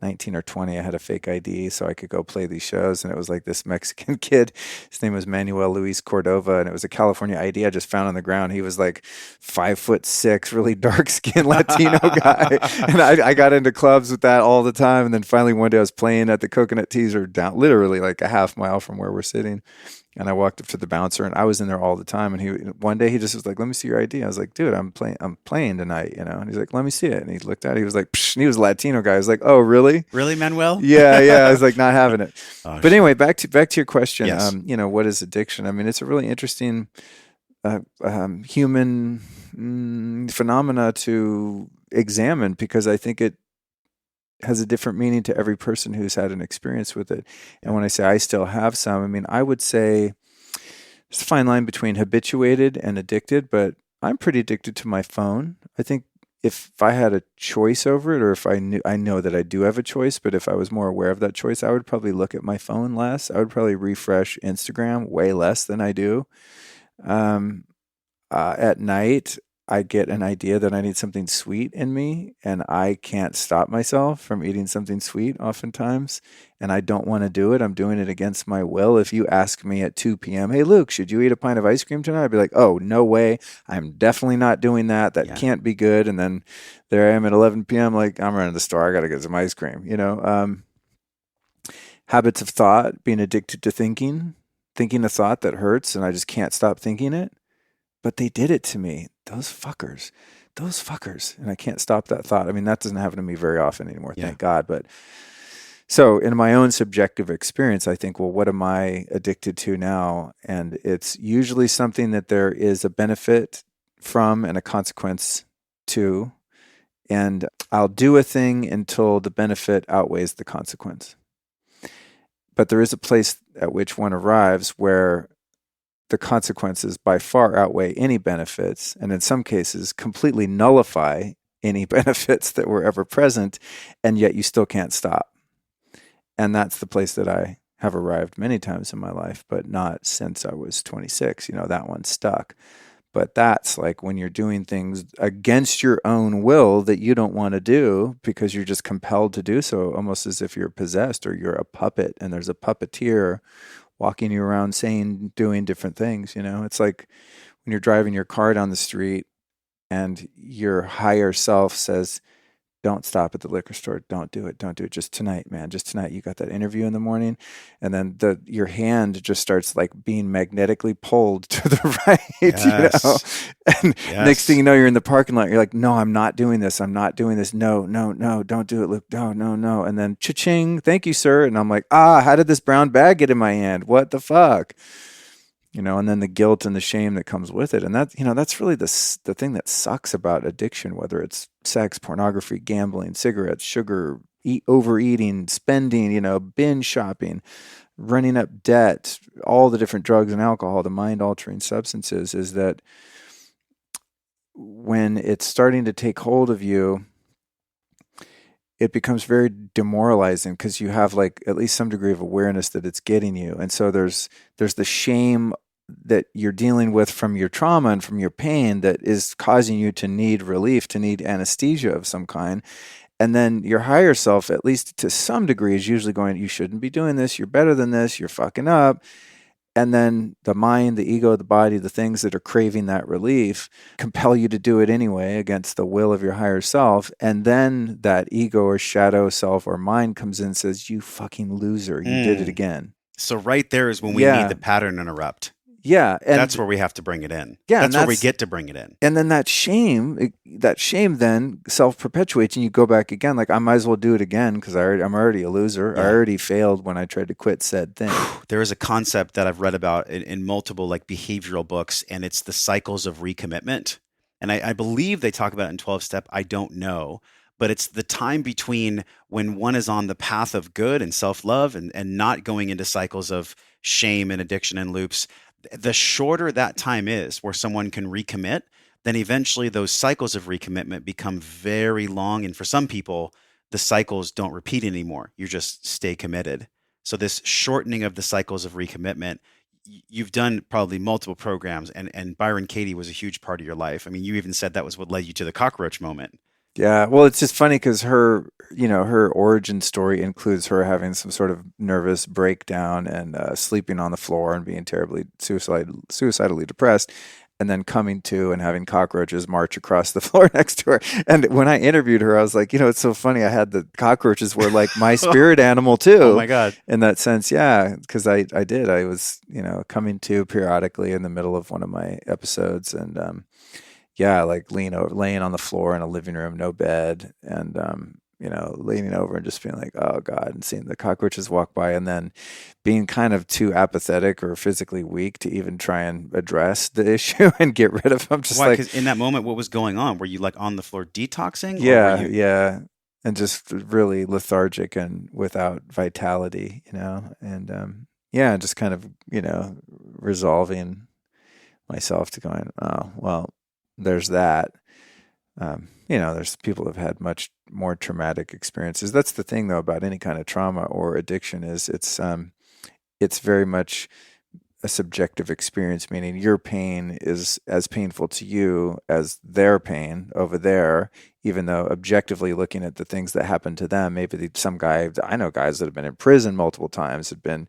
19 or 20. I had a fake ID so I could go play these shows. And it was like this Mexican kid. His name was Manuel Luis Cordova. And it was a California ID I just found on the ground. He was like 5'6", really dark skinned Latino guy. And I got into clubs with that all the time. And then finally one day I was playing at the Coconut Teaser down literally like a half mile from where we're sitting. And I walked up to the bouncer, and I was in there all the time. And one day he just was like, "Let me see your ID." I was like, "Dude, I'm playing tonight, you know." And he's like, "Let me see it." And he looked at it. He was like, Psh, and he was a Latino guy. I was like, "Oh, really? Really, Manuel?" Yeah. I was like, not having it. Oh, but anyway, back to your question. Yes. What is addiction? I mean, it's a really interesting human phenomena to examine, because I think it has a different meaning to every person who's had an experience with it. And when I say I still have some, I mean, I would say there's a fine line between habituated and addicted, but I'm pretty addicted to my phone. I think if I had a choice over it, or if I know that I do have a choice, but if I was more aware of that choice, I would probably look at my phone less. I would probably refresh Instagram way less than I do. At night, I get an idea that I need something sweet in me, and I can't stop myself from eating something sweet oftentimes, and I don't want to do it. I'm doing it against my will. If you ask me at 2 p.m., "Hey, Luke, should you eat a pint of ice cream tonight?" I'd be like, "Oh, no way. I'm definitely not doing that. That can't be good." And then there I am at 11 p.m., like, I'm running to the store. I got to get some ice cream, Habits of thought, being addicted to thinking a thought that hurts, and I just can't stop thinking it. But they did it to me. Those fuckers. And I can't stop that thought. I mean, that doesn't happen to me very often anymore, thank God. But so in my own subjective experience, I think, well, what am I addicted to now? And it's usually something that there is a benefit from and a consequence to. And I'll do a thing until the benefit outweighs the consequence. But there is a place at which one arrives where the consequences by far outweigh any benefits, and in some cases completely nullify any benefits that were ever present, and yet you still can't stop. And that's the place that I have arrived many times in my life, but not since I was 26. That one stuck. But that's like when you're doing things against your own will that you don't want to do because you're just compelled to do so, almost as if you're possessed or you're a puppet, and there's a puppeteer walking you around saying, doing different things. It's like when you're driving your car down the street and your higher self says, "Don't stop at the liquor store. Don't do it. Don't do it. Just tonight, man. Just tonight. You got that interview in the morning." And then your hand just starts like being magnetically pulled to the right, Yes. And next thing you know, you're in the parking lot. You're like, "No, I'm not doing this. I'm not doing this. No, don't do it, Luke. No. And then cha-ching, "Thank you, sir." And I'm like, how did this brown bag get in my hand? What the fuck? And then the guilt and the shame that comes with it. And that, that's really the thing that sucks about addiction, whether it's sex, pornography, gambling, cigarettes, sugar, overeating, spending, binge shopping, running up debt, all the different drugs and alcohol, the mind-altering substances, is that when it's starting to take hold of you, it becomes very demoralizing because you have like at least some degree of awareness that it's getting you. And so there's the shame that you're dealing with from your trauma and from your pain that is causing you to need relief, to need anesthesia of some kind. And then your higher self, at least to some degree, is usually going, "You shouldn't be doing this. You're better than this. You're fucking up." And then the mind, the ego, the body, the things that are craving that relief compel you to do it anyway against the will of your higher self. And then that ego or shadow self or mind comes in and says, "You fucking loser. You did it again." So right there is when we need the pattern interrupt. Yeah. And that's where we have to bring it in. Yeah. That's where we get to bring it in. And then that shame then self-perpetuates, and you go back again. Like, I might as well do it again because I'm already a loser. Yeah. I already failed when I tried to quit said thing. There is a concept that I've read about in multiple like behavioral books, and it's the cycles of recommitment. And I believe they talk about it in 12-step. I don't know. But it's the time between when one is on the path of good and self-love and not going into cycles of shame and addiction and loops. The shorter that time is where someone can recommit, then eventually those cycles of recommitment become very long. And for some people, the cycles don't repeat anymore. You just stay committed. So this shortening of the cycles of recommitment, you've done probably multiple programs, and Byron Katie was a huge part of your life. I mean, you even said that was what led you to the cockroach moment. Yeah, well, it's just funny because her origin story includes her having some sort of nervous breakdown and sleeping on the floor and being terribly suicidally depressed, and then coming to and having cockroaches march across the floor next to her. And when I interviewed her, I was like, it's so funny. I had the cockroaches were like my spirit animal too. Oh my God. In that sense, yeah, because I did. I was, coming to periodically in the middle of one of my episodes, and yeah, like laying on the floor in a living room, no bed, and leaning over and just being like, oh God, and seeing the cockroaches walk by, and then being kind of too apathetic or physically weak to even try and address the issue and get rid of them. Just why? like, Because in that moment, what was going on? Were you like on the floor detoxing? Yeah, yeah, and just really lethargic and without vitality, and yeah, just kind of resolving myself to going, oh well. There's that. There's people who've had much more traumatic experiences. That's the thing, though, about any kind of trauma or addiction is it's very much a subjective experience, meaning your pain is as painful to you as their pain over there, even though objectively looking at the things that happened to them, maybe I know guys that have been in prison multiple times, had been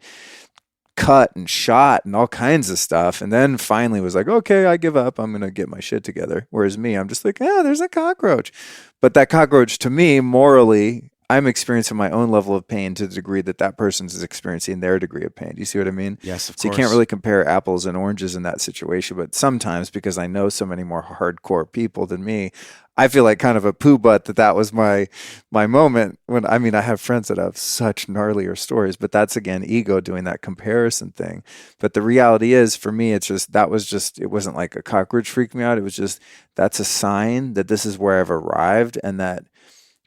cut and shot and all kinds of stuff, and then finally was like, okay, I give up, I'm gonna get my shit together. Whereas me, I'm just like, there's a cockroach. But that cockroach, to me, morally, I'm experiencing my own level of pain to the degree that person is experiencing their degree of pain. Do you see what I mean? Yes, of course. So you can't really compare apples and oranges in that situation, but sometimes, because I know so many more hardcore people than me, I feel like kind of a poo butt that was my moment when, I have friends that have such gnarlier stories, but that's again, ego doing that comparison thing. But the reality is for me, it wasn't like a cockroach freaked me out. It was just, that's a sign that this is where I've arrived, and that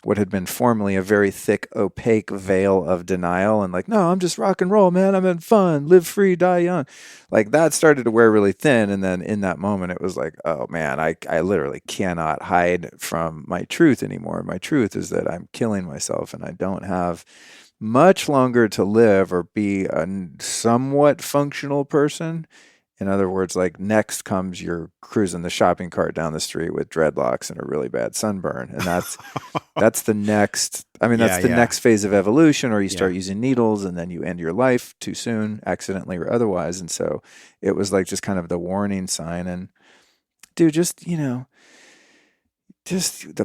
what had been formerly a very thick, opaque veil of denial and like, no, I'm just rock and roll, man. I'm having fun, live free, die young. Like that started to wear really thin. And then in that moment, it was like, oh man, I literally cannot hide from my truth anymore. My truth is that I'm killing myself and I don't have much longer to live or be a somewhat functional person. In other words, like next comes you're cruising the shopping cart down the street with dreadlocks and a really bad sunburn. And that's the next, next phase of evolution, or you start using needles and then you end your life too soon, accidentally or otherwise. And so it was like just kind of the warning sign. And dude, just the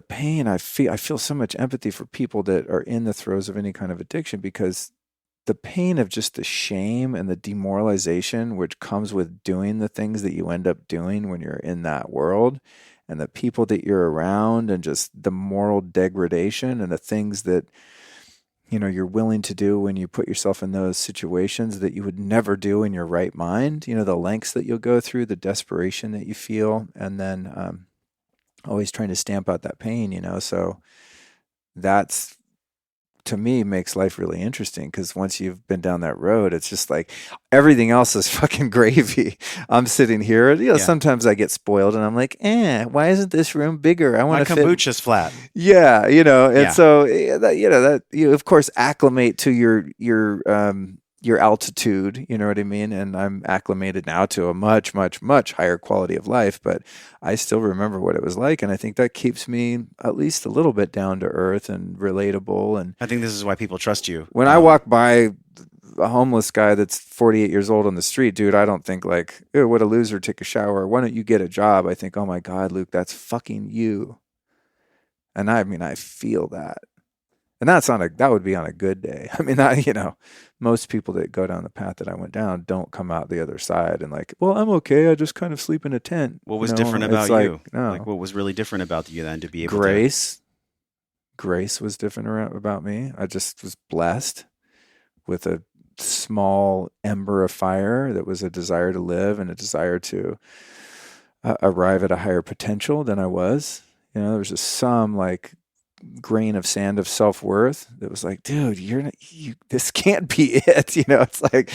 pain I feel so much empathy for people that are in the throes of any kind of addiction, because the pain of just the shame and the demoralization which comes with doing the things that you end up doing when you're in that world, and the people that you're around, and just the moral degradation and the things that you're willing to do when you put yourself in those situations that you would never do in your right mind, the lengths that you'll go through, the desperation that you feel, and then always trying to stamp out that pain, so that's, to me, makes life really interesting, because once you've been down that road, it's just like everything else is fucking gravy. I'm sitting here, sometimes I get spoiled and I'm like, why isn't this room bigger? I want to kombucha's flat. Yeah, and so that you of course acclimate to your altitude, you know what I mean? And I'm acclimated now to a much, much, much higher quality of life, but I still remember what it was like. And I think that keeps me at least a little bit down to earth and relatable. And I think this is why people trust you. When I walk by a homeless guy that's 48 years old on the street, dude, I don't think like, ew, what a loser, take a shower. Why don't you get a job? I think, oh my God, Luke, that's fucking you. And I feel that. And that would be on a good day. Most people that go down the path that I went down don't come out the other side and like, well, I'm okay. I just kind of sleep in a tent. What was different about you? Like, what was really different about you then to be able Grace was different about me. I just was blessed with a small ember of fire that was a desire to live and a desire to arrive at a higher potential than I was. There was just some like grain of sand of self-worth that was like, dude, this can't be it. It's like,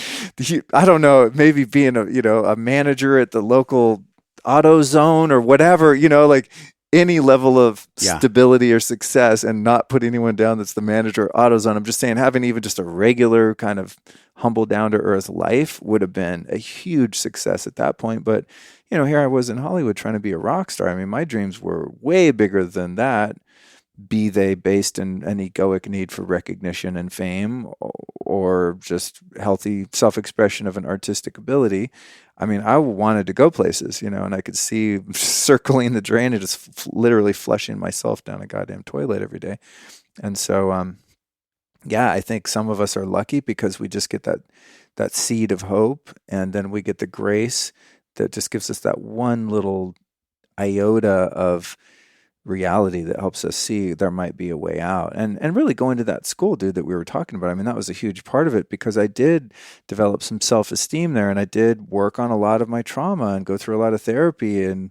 I don't know, maybe being a manager at the local AutoZone or whatever, like any level of Yeah. stability or success and not put anyone down that's the manager or AutoZone. I'm just saying having even just a regular kind of humble, down to earth life would have been a huge success at that point. But, you know, here I was in Hollywood trying to be a rock star. I mean, my dreams were way bigger than that, be they based in an egoic need for recognition and fame or just healthy self-expression of an artistic ability. I mean, I wanted to go places, you know, and I could see circling the drain and just literally flushing myself down a goddamn toilet every day. And so, yeah, I think some of us are lucky because we just get that seed of hope, and then we get the grace that just gives us that one little iota of reality that helps us see there might be a way out. And really going to that school, dude, that we were talking about, I mean, that was a huge part of it because I did develop some self-esteem there, and I did work on a lot of my trauma and go through a lot of therapy and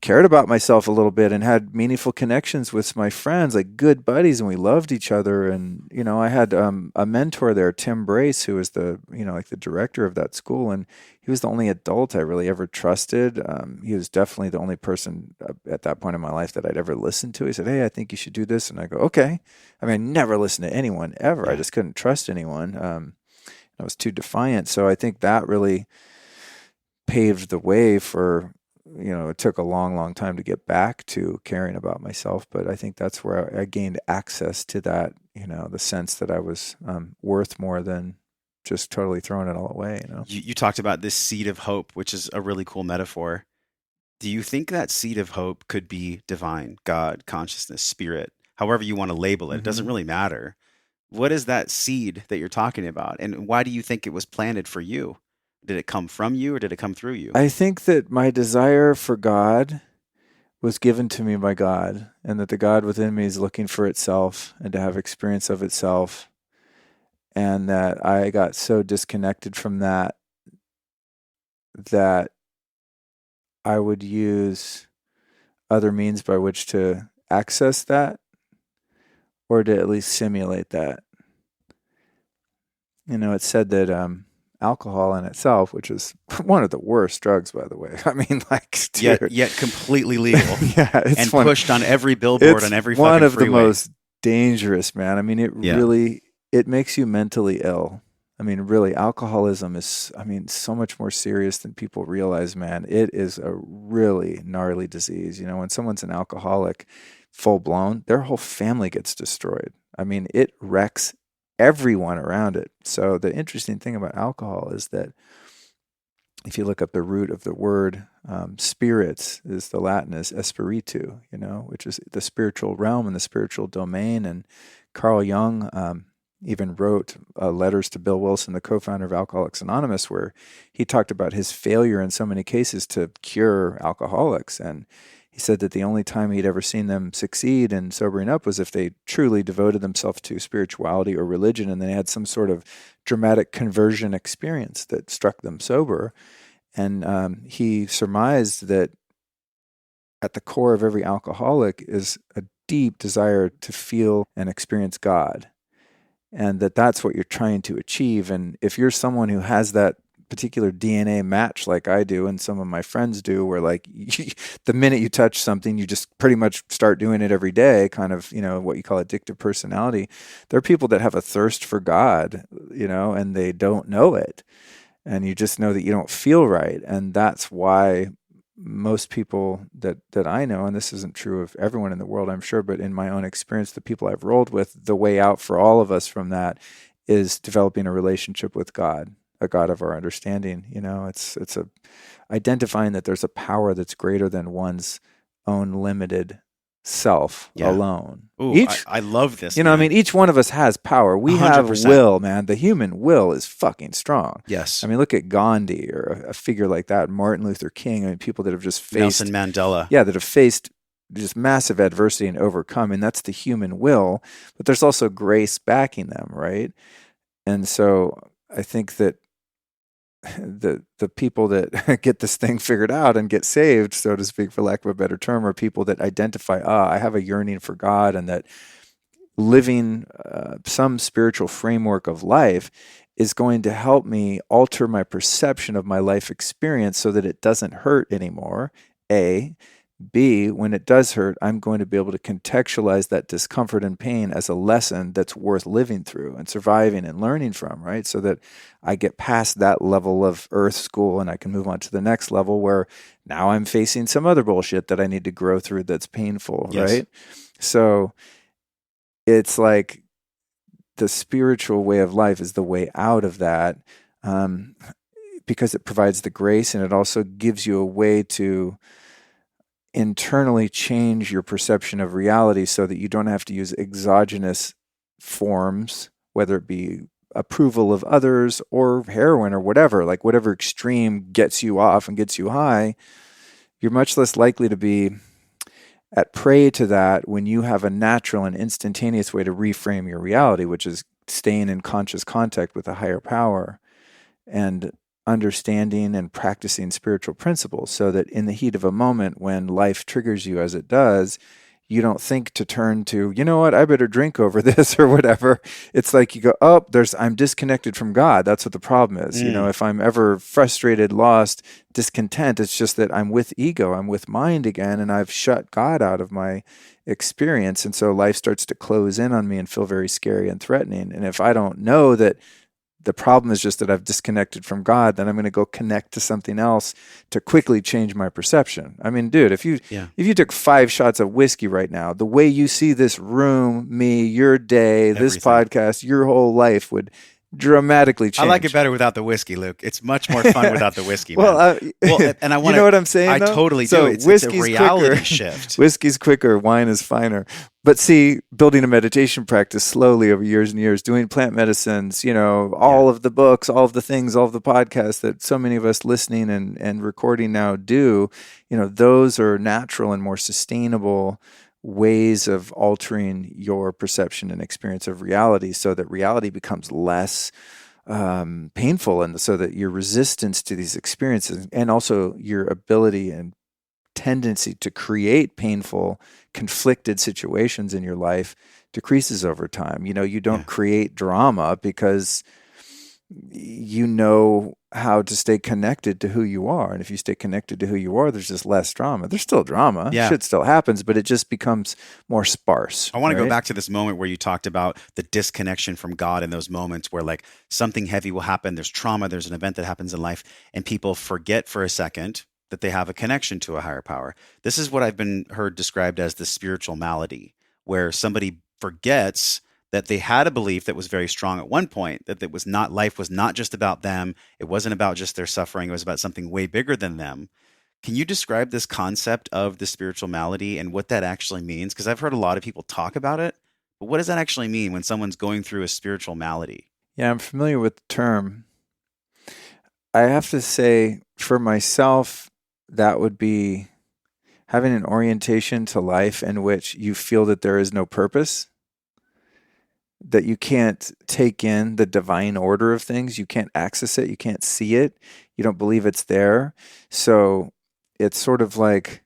cared about myself a little bit and had meaningful connections with my friends, like good buddies, and we loved each other. And, you know, I had a mentor there, Tim Brace, who was the, you know, like the director of that school, and he was the only adult I really ever trusted. He was definitely the only person at that point in my life that I'd ever listened to. He said, "Hey, I think you should do this." And I go, "Okay." I mean, I never listened to anyone ever. I just couldn't trust anyone. I was too defiant. So I think that really paved the way for, you know, it took a long, long time to get back to caring about myself. But I think that's where I gained access to that, you know, the sense that I was worth more than just totally throwing it all away, you know. You talked about this seed of hope, which is a really cool metaphor. Do you think that seed of hope could be divine, God, consciousness, spirit, however you want to label it? It doesn't really matter. What is that seed that you're talking about? And why do you think it was planted for you? Did it come from you or did it come through you? I think that my desire for God was given to me by God, and that the God within me is looking for itself and to have experience of itself. And that I got so disconnected from that I would use other means by which to access that, or to at least simulate that. You know, it's said that alcohol in itself, which is one of the worst drugs, by the way. I mean, like, dude. Yet completely legal. Yeah, it's and pushed on every billboard, on every fucking one of freeway. the most dangerous, man. I mean, it really, it makes you mentally ill. I mean, really, alcoholism is, I mean, so much more serious than people realize, man. It is a really gnarly disease. You know, when someone's an alcoholic full blown, their whole family gets destroyed. I mean, it wrecks everyone around it. So the interesting thing about alcohol is that if you look up the root of the word, spirits is the Latin is espiritu, you know, which is the spiritual realm and the spiritual domain. And Carl Jung even wrote letters to Bill Wilson, the co-founder of Alcoholics Anonymous, where he talked about his failure in so many cases to cure alcoholics. And he said that the only time he'd ever seen them succeed in sobering up was if they truly devoted themselves to spirituality or religion, and they had some sort of dramatic conversion experience that struck them sober. And he surmised that at the core of every alcoholic is a deep desire to feel and experience God, and that that's what you're trying to achieve. And if you're someone who has that particular DNA match like I do and some of my friends do, where like the minute you touch something, you just pretty much start doing it every day, kind of, you know, what you call addictive personality. There are people that have a thirst for God, you know, and they don't know it. And you just know that you don't feel right. And that's why most people that I know, and this isn't true of everyone in the world, I'm sure, but in my own experience, the people I've rolled with, the way out for all of us from that is developing a relationship with God, a God of our understanding. You know, it's identifying that there's a power that's greater than one's own limited self alone. Ooh, I love this. You know, I mean, each one of us has power. We 100%. Have will, man. The human will is fucking strong. Yes. I mean, look at Gandhi or a figure like that, Martin Luther King. I mean, people that have just faced Nelson Mandela. Yeah, that have faced just massive adversity and overcome. And that's the human will. But there's also grace backing them, right? And so I think that the people that get this thing figured out and get saved, so to speak, for lack of a better term, are people that identify, I have a yearning for God, and that living some spiritual framework of life is going to help me alter my perception of my life experience so that it doesn't hurt anymore, A. B, when it does hurt, I'm going to be able to contextualize that discomfort and pain as a lesson that's worth living through and surviving and learning from, right? So that I get past that level of earth school and I can move on to the next level where now I'm facing some other bullshit that I need to grow through that's painful, Yes. right? So it's like the spiritual way of life is the way out of that, because it provides the grace and it also gives you a way to internally change your perception of reality so that you don't have to use exogenous forms, whether it be approval of others or heroin or whatever, like whatever extreme gets you off and gets you high. You're much less likely to be at prey to that when you have a natural and instantaneous way to reframe your reality, which is staying in conscious contact with a higher power and understanding and practicing spiritual principles, so that in the heat of a moment when life triggers you as it does, you don't think to turn to, you know what, I better drink over this or whatever. It's like you go, oh, I'm disconnected from God. That's what the problem is. You know, if I'm ever frustrated, lost, discontent, it's just that I'm with ego, I'm with mind again, and I've shut God out of my experience. And so life starts to close in on me and feel very scary and threatening. And if I don't know that the problem is just that I've disconnected from God, then I'm going to go connect to something else to quickly change my perception. I mean, dude, if you took 5 shots of whiskey right now, the way you see this room, me, your day, this podcast, your whole life would dramatically change. I like it better without the whiskey, Luke. It's much more fun without the whiskey. Well, and I want you know what I'm saying? I totally do. It's a reality quicker. shift. Whiskey's quicker, wine is finer. But see, building a meditation practice slowly over years and years, doing plant medicines, all of the books, all of the things, all of the podcasts that so many of us listening and recording now do, those are natural and more sustainable ways of altering your perception and experience of reality so that reality becomes less painful, and so that your resistance to these experiences and also your ability and tendency to create painful, conflicted situations in your life decreases over time. You don't create drama because you know how to stay connected to who you are. And if you stay connected to who you are, there's just less drama. There's still drama. Yeah. Shit still happens, but it just becomes more sparse. I want to go back to this moment where you talked about the disconnection from God in those moments where like something heavy will happen. There's trauma. There's an event that happens in life and people forget for a second that they have a connection to a higher power. This is what I've been heard described as the spiritual malady, where somebody forgets that they had a belief that was very strong at one point, that life was not just about them. It wasn't about just their suffering. It was about something way bigger than them. Can you describe this concept of the spiritual malady and what that actually means? Because I've heard a lot of people talk about it, but what does that actually mean when someone's going through a spiritual malady? Yeah, I'm familiar with the term. I have to say, for myself, that would be having an orientation to life in which you feel that there is no purpose, that you can't take in the divine order of things. You can't access it. You can't see it. You don't believe it's there. So it's sort of like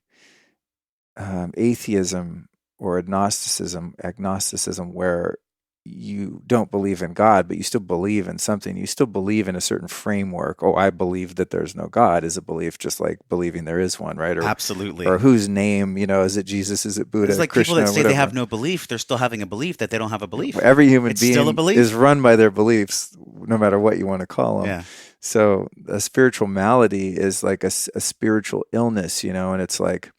atheism or agnosticism, where you don't believe in God, but you still believe in something. You still believe in a certain framework. Oh, I believe that there's no God is a belief, just like believing there is one, right? Or, absolutely. Or whose name, is it Jesus? Is it Buddha? It's like Krishna, people that say whatever. they have no belief. They're still having a belief that they don't have a belief. Every human it's being still a belief. is run by their beliefs, no matter what you want to call them. Yeah. So a spiritual malady is like a spiritual illness, and it's like,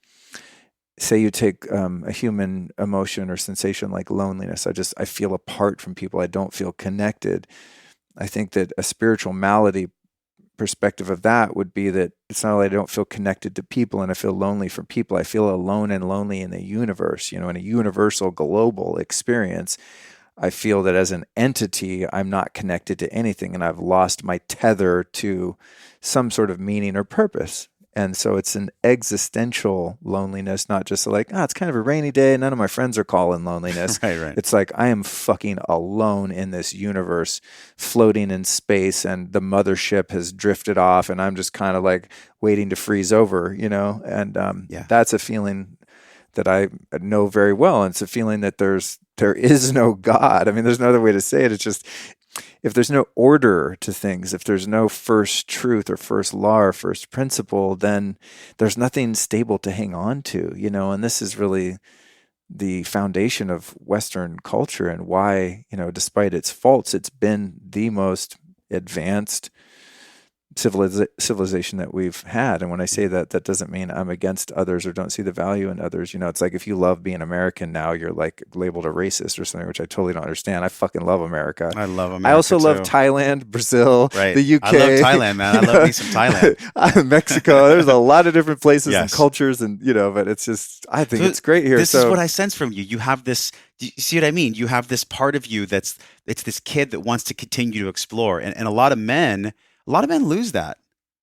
say you take a human emotion or sensation like loneliness. I feel apart from people. I don't feel connected. I think that a spiritual malady perspective of that would be that it's not only I don't feel connected to people and I feel lonely from people. I feel alone and lonely in the universe, in a universal global experience. I feel that as an entity, I'm not connected to anything and I've lost my tether to some sort of meaning or purpose. And so it's an existential loneliness, not just like, it's kind of a rainy day. None of my friends are calling loneliness. Right. It's like I am fucking alone in this universe, floating in space, and the mothership has drifted off, and I'm just kind of like waiting to freeze over, And that's a feeling that I know very well. And it's a feeling that there is no God. I mean, there's no other way to say it. It's just, if there's no order to things, if there's no first truth or first law or first principle, then there's nothing stable to hang on to, and this is really the foundation of Western culture and why, despite its faults, it's been the most advanced civilization that we've had. And when I say that, that doesn't mean I'm against others or don't see the value in others. It's like if you love being American now, you're like labeled a racist or something, which I totally don't understand. I fucking love America. I love America. I also love too. Thailand, Brazil, Right. the UK. I love Thailand, man. I love me some Thailand. Mexico. There's a lot of different places and Yes. cultures, and but it's just I think it's great here. This is what I sense from you. You have this. Do you see what I mean? You have this part of you it's this kid that wants to continue to explore, and a lot of men lose that.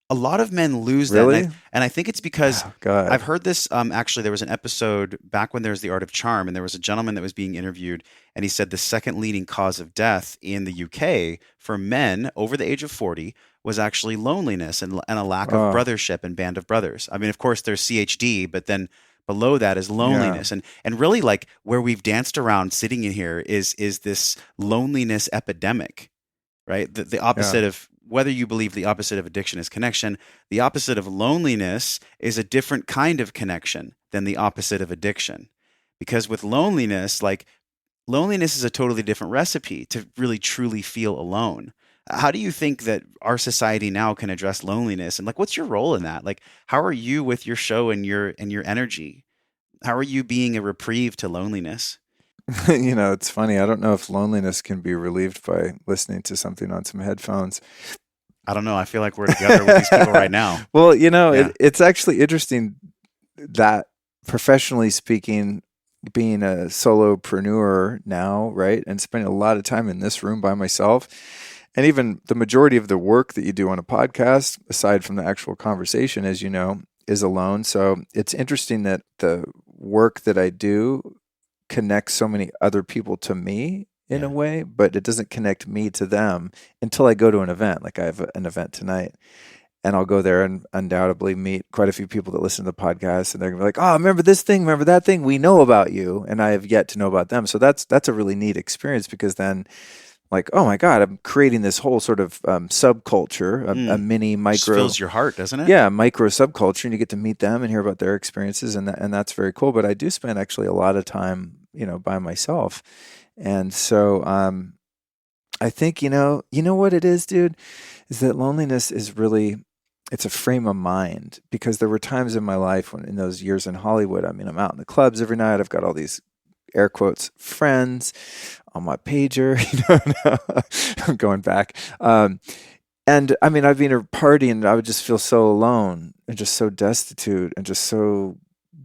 A lot of men lose Really? that. And I think it's because Oh, God. I've heard this. Actually, there was an episode back when there was The Art of Charm, and there was a gentleman that was being interviewed, and he said the second leading cause of death in the UK for men over the age of 40 was actually loneliness and a lack of brothership and band of brothers. I mean, of course, there's CHD, but then below that is loneliness. And really, like, where we've danced around sitting in here is this loneliness epidemic, right? The opposite of, whether you believe the opposite of addiction is connection, the opposite of loneliness is a different kind of connection than the opposite of addiction. Because with loneliness is a totally different recipe to really truly feel alone. How do you think that our society now can address loneliness? And like, what's your role in that? Like, how are you with your show and your energy? How are you being a reprieve to loneliness? It's funny. I don't know if loneliness can be relieved by listening to something on some headphones. I don't know. I feel like we're together with these people right now. Well, it's actually interesting that professionally speaking, being a solopreneur now, right, and spending a lot of time in this room by myself, and even the majority of the work that you do on a podcast, aside from the actual conversation, as you know, is alone. So it's interesting that the work that I do connects so many other people to me in a way, but it doesn't connect me to them until I go to an event. Like I have an event tonight, and I'll go there and undoubtedly meet quite a few people that listen to the podcast, and they're gonna be like, "Oh, remember this thing? Remember that thing? We know about you," and I have yet to know about them. So that's a really neat experience, because then, like, oh my God, I'm creating this whole sort of subculture, a mini micro. Just fills your heart, doesn't it? Yeah, micro subculture, and you get to meet them and hear about their experiences, and that's very cool. But I do spend actually a lot of time, by myself, and so I think you know what it is, dude, is that loneliness is really, it's a frame of mind. Because there were times in my life when, in those years in Hollywood, I mean, I'm out in the clubs every night. I've got all these air quotes friends on my pager, I'm going back. And I mean, I'd be in a party and I would just feel so alone and just so destitute and just so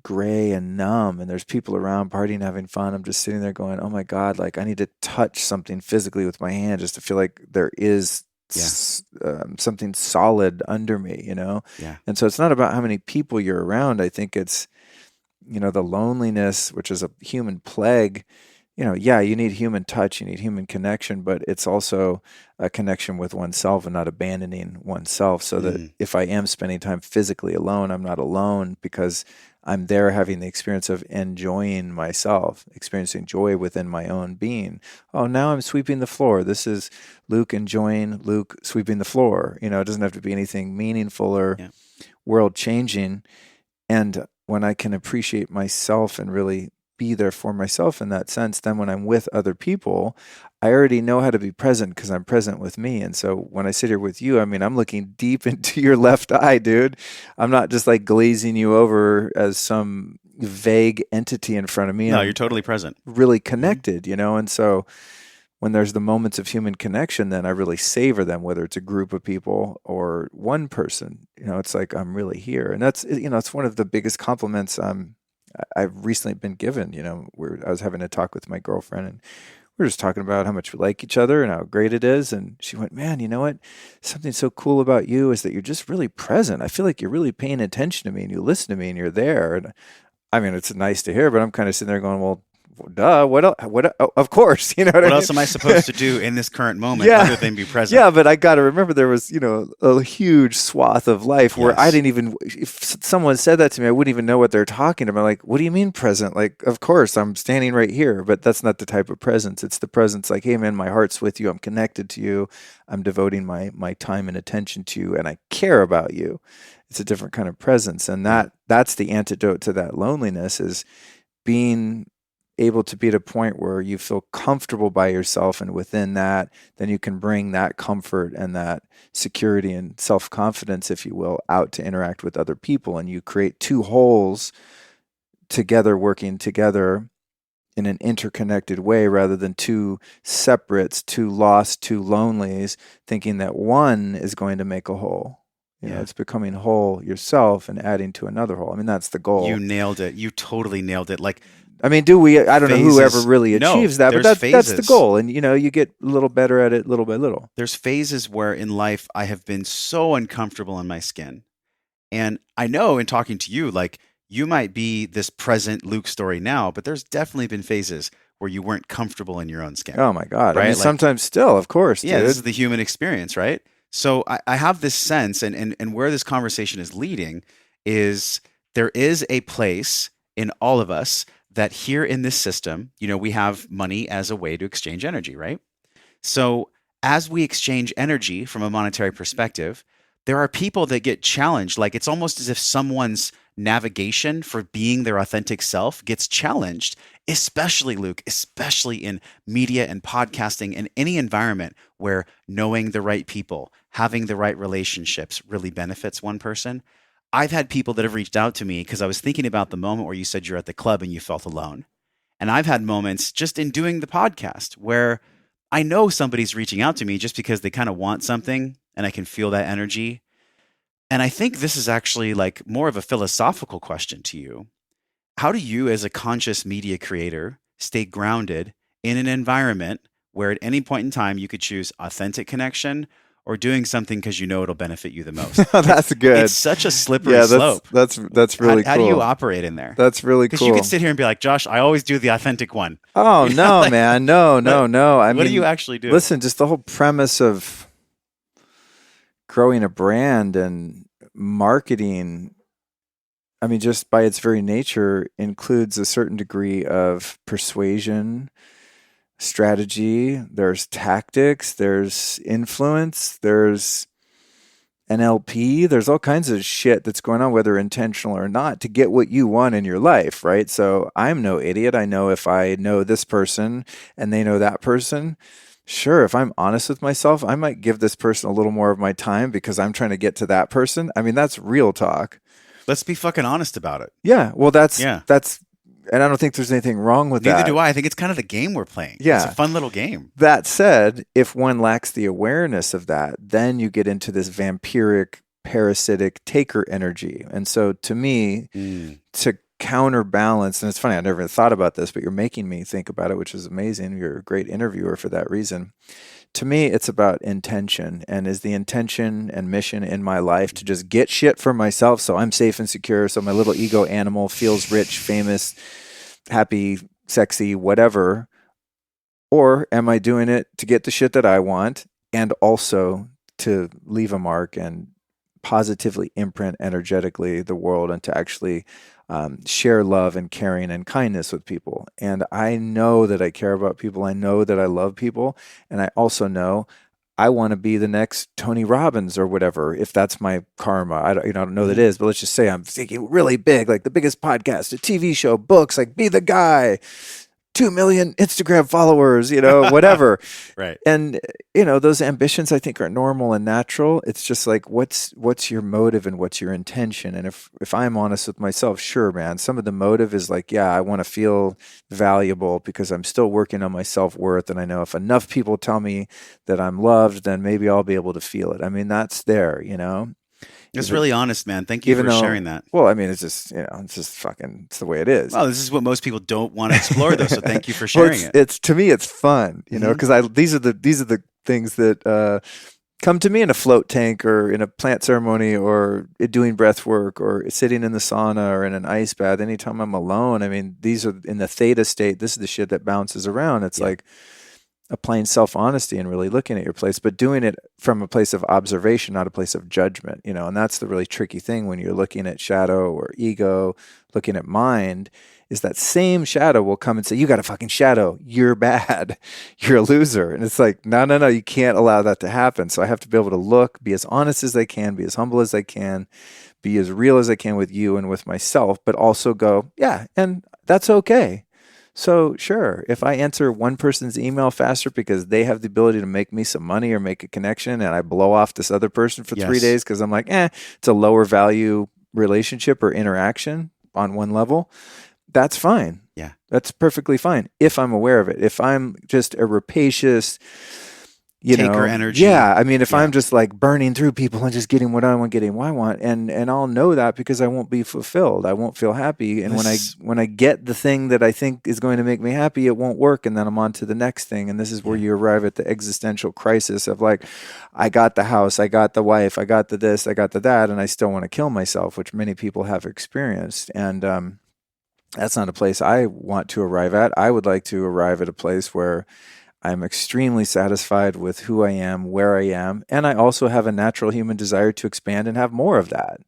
gray and numb. And there's people around partying, having fun. I'm just sitting there going, oh my God, like I need to touch something physically with my hand just to feel like there is something solid under me, Yeah. And so it's not about how many people you're around. I think it's, the loneliness, which is a human plague. You need human touch, you need human connection, but it's also a connection with oneself and not abandoning oneself, so that if I am spending time physically alone, I'm not alone, because I'm there having the experience of enjoying myself, experiencing joy within my own being. Oh, now I'm sweeping the floor. This is Luke enjoying Luke sweeping the floor. It doesn't have to be anything meaningful or world changing. And when I can appreciate myself and really be there for myself in that sense, then when I'm with other people, I already know how to be present because I'm present with me. And so when I sit here with you, I mean, I'm looking deep into your left eye, dude. I'm not just like glazing you over as some vague entity in front of me. No, I'm you're totally present. really connected, And so when there's the moments of human connection, then I really savor them, whether it's a group of people or one person. It's like I'm really here. And that's, it's one of the biggest compliments I've recently been given. I was having a talk with my girlfriend, and we were just talking about how much we like each other and how great it is. And she went, man, you know what? Something so cool about you is that you're just really present. I feel like you're really paying attention to me and you listen to me and you're there. And I mean, it's nice to hear, but I'm kind of sitting there going, well, duh, what else? Of course, you know what I mean? What else am I supposed to do in this current moment other than be present? Yeah, but I got to remember there was, a huge swath of life where I didn't even, if someone said that to me, I wouldn't even know what they're talking about. Like, what do you mean present? Like, of course, I'm standing right here, but that's not the type of presence. It's the presence like, hey man, my heart's with you. I'm connected to you. I'm devoting my time and attention to you, and I care about you. It's a different kind of presence. And that's the antidote to that loneliness, is being able to be at a point where you feel comfortable by yourself, and within that, then you can bring that comfort and that security and self-confidence, if you will, out to interact with other people. And you create two wholes together, working together in an interconnected way, rather than two separates, two lost, two lonelies, thinking that one is going to make a whole. You know, it's becoming whole yourself and adding to another whole. I mean, that's the goal. You nailed it. You totally nailed it. Like, I mean, I don't know whoever really achieves that, but that's the goal. And, you get a little better at it little by little. There's phases where in life I have been so uncomfortable in my skin. And I know in talking to you, like, you might be this present Luke Storey now, but there's definitely been phases where you weren't comfortable in your own skin. Oh my God. Right? I mean, sometimes still, of course. Yeah, dude. this is the human experience, right? So I have this sense, and where this conversation is leading is there is a place in all of us that here in this system, we have money as a way to exchange energy, right? So as we exchange energy from a monetary perspective, there are people that get challenged. Like, it's almost as if someone's navigation for being their authentic self gets challenged, especially, Luke, especially in media and podcasting and any environment where knowing the right people, having the right relationships really benefits one person. I've had people that have reached out to me because I was thinking about the moment where you said you're at the club and you felt alone. And I've had moments just in doing the podcast where I know somebody's reaching out to me just because they kind of want something, and I can feel that energy. And I think this is actually like more of a philosophical question to you. How do you, as a conscious media creator, stay grounded in an environment where at any point in time you could choose authentic connection or doing something because you know it'll benefit you the most? That's good. It's such a slippery slope. That's really cool. How do you operate in there? That's really cool. Because you could sit here and be like, Josh, I always do the authentic one. Oh, no, man. No. I mean, what do you actually do? Listen, just the whole premise of growing a brand and marketing, I mean, just by its very nature, includes a certain degree of persuasion, strategy, there's tactics, there's influence, there's NLP, there's all kinds of shit that's going on, whether intentional or not, to get what you want in your life, right? So I'm no idiot. I know if I know this person and they know that person, sure, if I'm honest with myself, I might give this person a little more of my time because I'm trying to get to that person. I mean, that's real talk. Let's be fucking honest about it. Yeah, well, that's, and I don't think there's anything wrong with that. Neither do I. I think it's kind of the game we're playing. Yeah. It's a fun little game. That said, if one lacks the awareness of that, then you get into this vampiric, parasitic taker energy. And so to me, to counterbalance, and it's funny, I never thought about this, but you're making me think about it, which is amazing. You're a great interviewer for that reason. To me, it's about intention. And is the intention and mission in my life to just get shit for myself so I'm safe and secure, so my little ego animal feels rich, famous, happy, sexy, whatever? Or am I doing it to get the shit that I want and also to leave a mark and positively imprint energetically the world and to actually share love and caring and kindness with people? And I know that I care about people. I know that I love people. And I also know I want to be the next Tony Robbins or whatever, if that's my karma. I don't know that it is, but let's just say I'm thinking really big, like the biggest podcast, a TV show, books, like be the guy, 2 million Instagram followers, whatever. Right. And, those ambitions I think are normal and natural. It's just like, what's your motive and what's your intention? And if I'm honest with myself, sure, man, some of the motive is like, yeah, I want to feel valuable because I'm still working on my self-worth. And I know if enough people tell me that I'm loved, then maybe I'll be able to feel it. I mean, that's there, It's really honest, man. Thank you for sharing that. Well, I mean, it's just, it's the way it is. Well, this is what most people don't want to explore, though. So thank you for sharing it. It's to me, it's fun, because these are the things that come to me in a float tank or in a plant ceremony or doing breath work or sitting in the sauna or in an ice bath. Anytime I'm alone, I mean, these are in the theta state. This is the shit that bounces around. It's like applying self-honesty and really looking at your place, but doing it from a place of observation, not a place of judgment, and that's the really tricky thing when you're looking at shadow or ego, looking at mind, is that same shadow will come and say, you got a fucking shadow. You're bad. You're a loser. And it's like, no, you can't allow that to happen. So I have to be able to look, be as honest as I can, be as humble as I can, be as real as I can with you and with myself, but also go, yeah, and that's okay. So sure, if I answer one person's email faster because they have the ability to make me some money or make a connection and I blow off this other person for 3 days because I'm like, it's a lower value relationship or interaction on one level, that's fine. Yeah. That's perfectly fine if I'm aware of it. If I'm just a rapacious, taker energy. Yeah. I mean, if I'm just like burning through people and just getting what I want, getting what I want, and I'll know that because I won't be fulfilled. I won't feel happy. And when I get the thing that I think is going to make me happy, it won't work. And then I'm on to the next thing. And this is where you arrive at the existential crisis of like, I got the house, I got the wife, I got the this, I got the that, and I still want to kill myself, which many people have experienced. And that's not a place I want to arrive at. I would like to arrive at a place where I'm extremely satisfied with who I am, where I am, and I also have a natural human desire to expand and have more of that.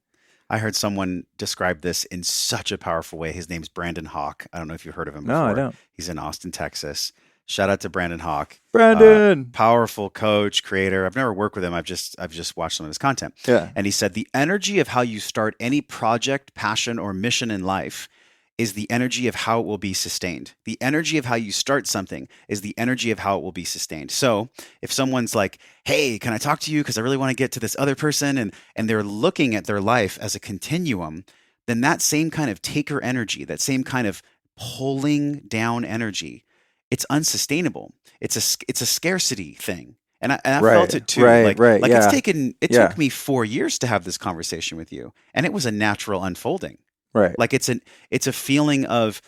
I heard someone describe this in such a powerful way. His name's Brandon Hawke. I don't know if you've heard of him before. No, I don't. He's in Austin, Texas. Shout out to Brandon Hawke. Brandon! Powerful coach, creator. I've never worked with him. I've just watched some of his content. Yeah. And he said, the energy of how you start any project, passion, or mission in life is the energy of how it will be sustained. The energy of how you start something is the energy of how it will be sustained. So if someone's like, hey, can I talk to you? Because I really want to get to this other person, and they're looking at their life as a continuum, then that same kind of taker energy, that same kind of pulling down energy, it's unsustainable. It's a scarcity thing. And I felt it too. It took me 4 years to have this conversation with you, and it was a natural unfolding. Right. Like there's a feeling of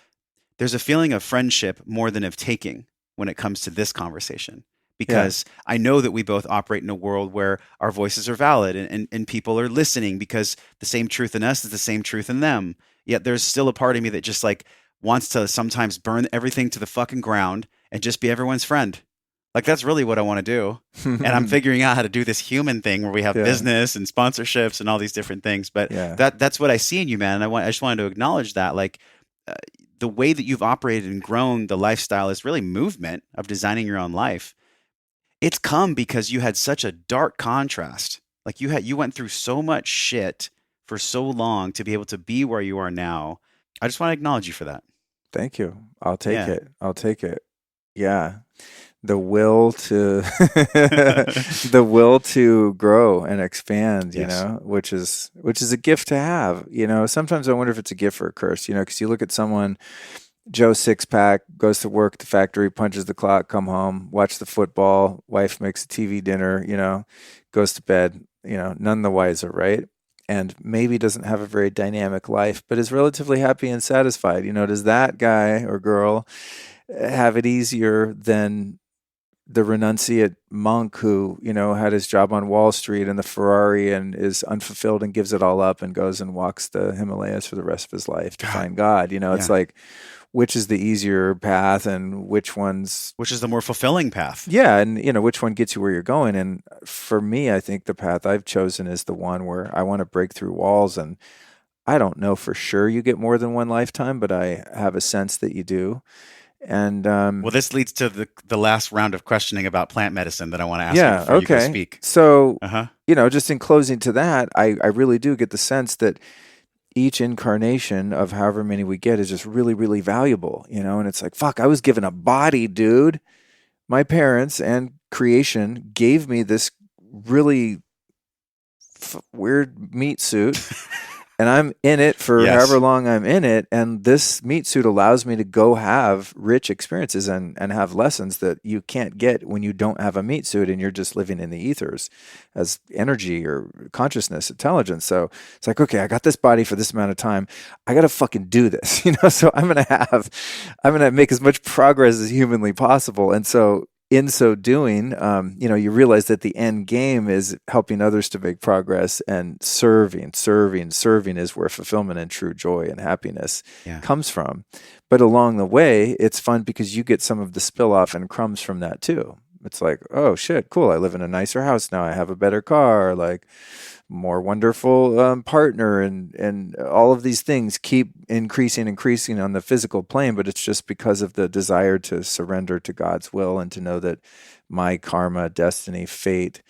friendship more than of taking when it comes to this conversation, because I know that we both operate in a world where our voices are valid and people are listening because the same truth in us is the same truth in them. Yet there's still a part of me that just like wants to sometimes burn everything to the fucking ground and just be everyone's friend. Like that's really what I want to do. And I'm figuring out how to do this human thing where we have business and sponsorships and all these different things. But that's what I see in you, man. And I just wanted to acknowledge that. Like the way that you've operated and grown the lifestyle is really movement of designing your own life. It's come because you had such a dark contrast. Like you went through so much shit for so long to be able to be where you are now. I just want to acknowledge you for that. Thank you. I'll take it. I'll take it. Yeah. The will to grow and expand, which is a gift to have. Sometimes I wonder if it's a gift or a curse, because you look at someone, Joe Six-Pack, goes to work at the factory, punches the clock, come home, watch the football, wife makes a TV dinner, goes to bed, none the wiser, right? And maybe doesn't have a very dynamic life, but is relatively happy and satisfied. Does that guy or girl have it easier than the renunciate monk who, had his job on Wall Street and the Ferrari and is unfulfilled and gives it all up and goes and walks the Himalayas for the rest of his life to find God? It's like, which is the easier path and which is the more fulfilling path? Yeah. And, which one gets you where you're going? And for me, I think the path I've chosen is the one where I want to break through walls. And I don't know for sure you get more than one lifetime, but I have a sense that you do. And well, this leads to the last round of questioning about plant medicine that I want to ask you before you go speak. So, just in closing to that, I really do get the sense that each incarnation of however many we get is just really, really valuable, and it's like, fuck, I was given a body, dude. My parents and creation gave me this really weird meat suit. And I'm in it for however long I'm in it. And this meat suit allows me to go have rich experiences and have lessons that you can't get when you don't have a meat suit and you're just living in the ethers as energy or consciousness, intelligence. So it's like, okay, I got this body for this amount of time. I got to fucking do this, So I'm going to make as much progress as humanly possible. And so in so doing, you realize that the end game is helping others to make progress, and serving is where fulfillment and true joy and happiness comes from. But along the way, it's fun because you get some of the spill off and crumbs from that too. It's like, oh shit, cool. I live in a nicer house now. I have a better car, like more wonderful partner, and all of these things keep increasing on the physical plane. But it's just because of the desire to surrender to God's will and to know that my karma, destiny, fate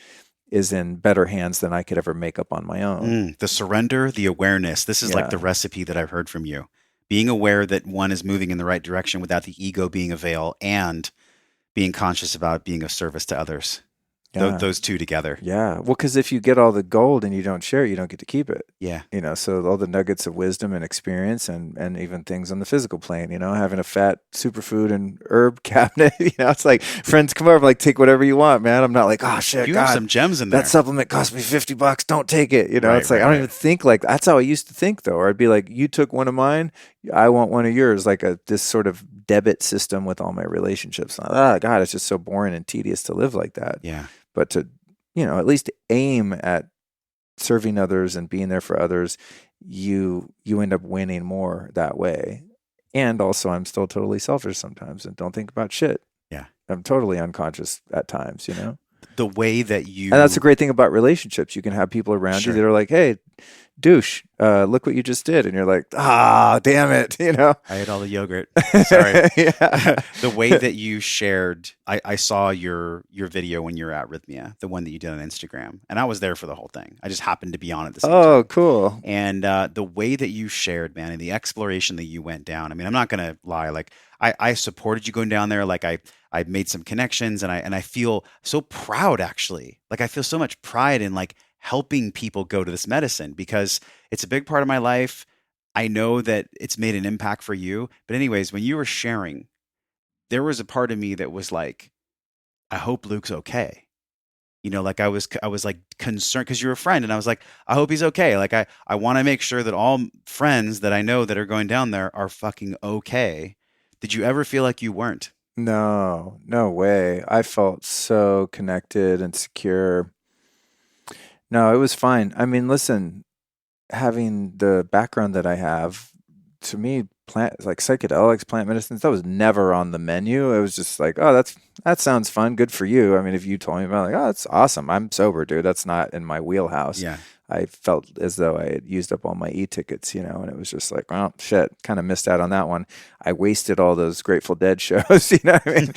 is in better hands than I could ever make up on my own. The surrender, the awareness. This is like the recipe that I've heard from you. Being aware that one is moving in the right direction without the ego being a veil, and being conscious about being of service to others. Yeah. Those two together. Yeah. Well, because if you get all the gold and you don't share it, you don't get to keep it. Yeah. So all the nuggets of wisdom and experience and even things on the physical plane, having a fat superfood and herb cabinet, it's like friends come over, like, take whatever you want, man. I'm not like, oh shit, you God, have some gems in there. That supplement cost me $50. Don't take it. It's like, I don't even think like that's how I used to think though. Or I'd be like, you took one of mine, I want one of yours, like this sort of debit system with all my relationships. Oh God, it's just so boring and tedious to live like that. Yeah. But to, at least aim at serving others and being there for others, you end up winning more that way. And also, I'm still totally selfish sometimes and don't think about shit. Yeah. I'm totally unconscious at times, The way that you... And that's the great thing about relationships. You can have people around you that are like, hey, douche, look what you just did. And you're like, damn it, I ate all the yogurt. Sorry. The way that you shared, I saw your video when you were at Rhythmia, the one that you did on Instagram. And I was there for the whole thing. I just happened to be on at the same time. Oh, cool. And the way that you shared, man, and the exploration that you went down. I mean, I'm not going to lie. Like, I supported you going down there. Like, I made some connections, and I feel so proud, actually. Like, I feel so much pride in like helping people go to this medicine, because it's a big part of my life. I know that it's made an impact for you. But anyways, when you were sharing, there was a part of me that was like, I hope Luke's okay. Like I was like concerned because you're a friend, and I was like, I hope he's okay. Like I want to make sure that all friends that I know that are going down there are fucking okay. Did you ever feel like you weren't? No way. I felt so connected and secure. No, it was fine. I mean, listen, having the background that I have, to me, like psychedelics, plant medicines, that was never on the menu. It was just like, oh, that sounds fun. Good for you. I mean, if you told me about it, like, oh, that's awesome. I'm sober, dude. That's not in my wheelhouse. Yeah. I felt as though I had used up all my e-tickets, and it was just like, well, shit, kind of missed out on that one. I wasted all those Grateful Dead shows, I mean?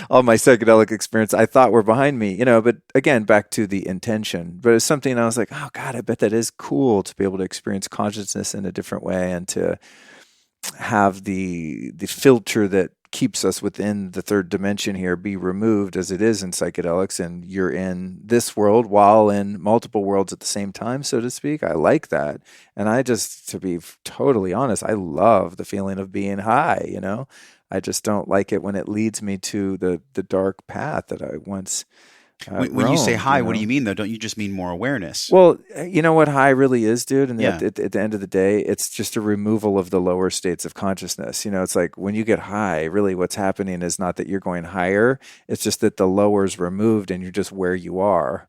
all my psychedelic experience I thought were behind me, but again, back to the intention. But it's something I was like, oh God, I bet that is cool to be able to experience consciousness in a different way, and to have the filter that keeps us within the third dimension here be removed, as it is in psychedelics, and you're in this world while in multiple worlds at the same time, so to speak. I like that. And I just, to be totally honest, I love the feeling of being high, I just don't like it when it leads me to the dark path that I once when you say high, what do you mean though? Don't you just mean more awareness? Well, you know what high really is, dude? And at the end of the day, it's just a removal of the lower states of consciousness. It's like when you get high, really what's happening is not that you're going higher. It's just that the lower's removed and you're just where you are.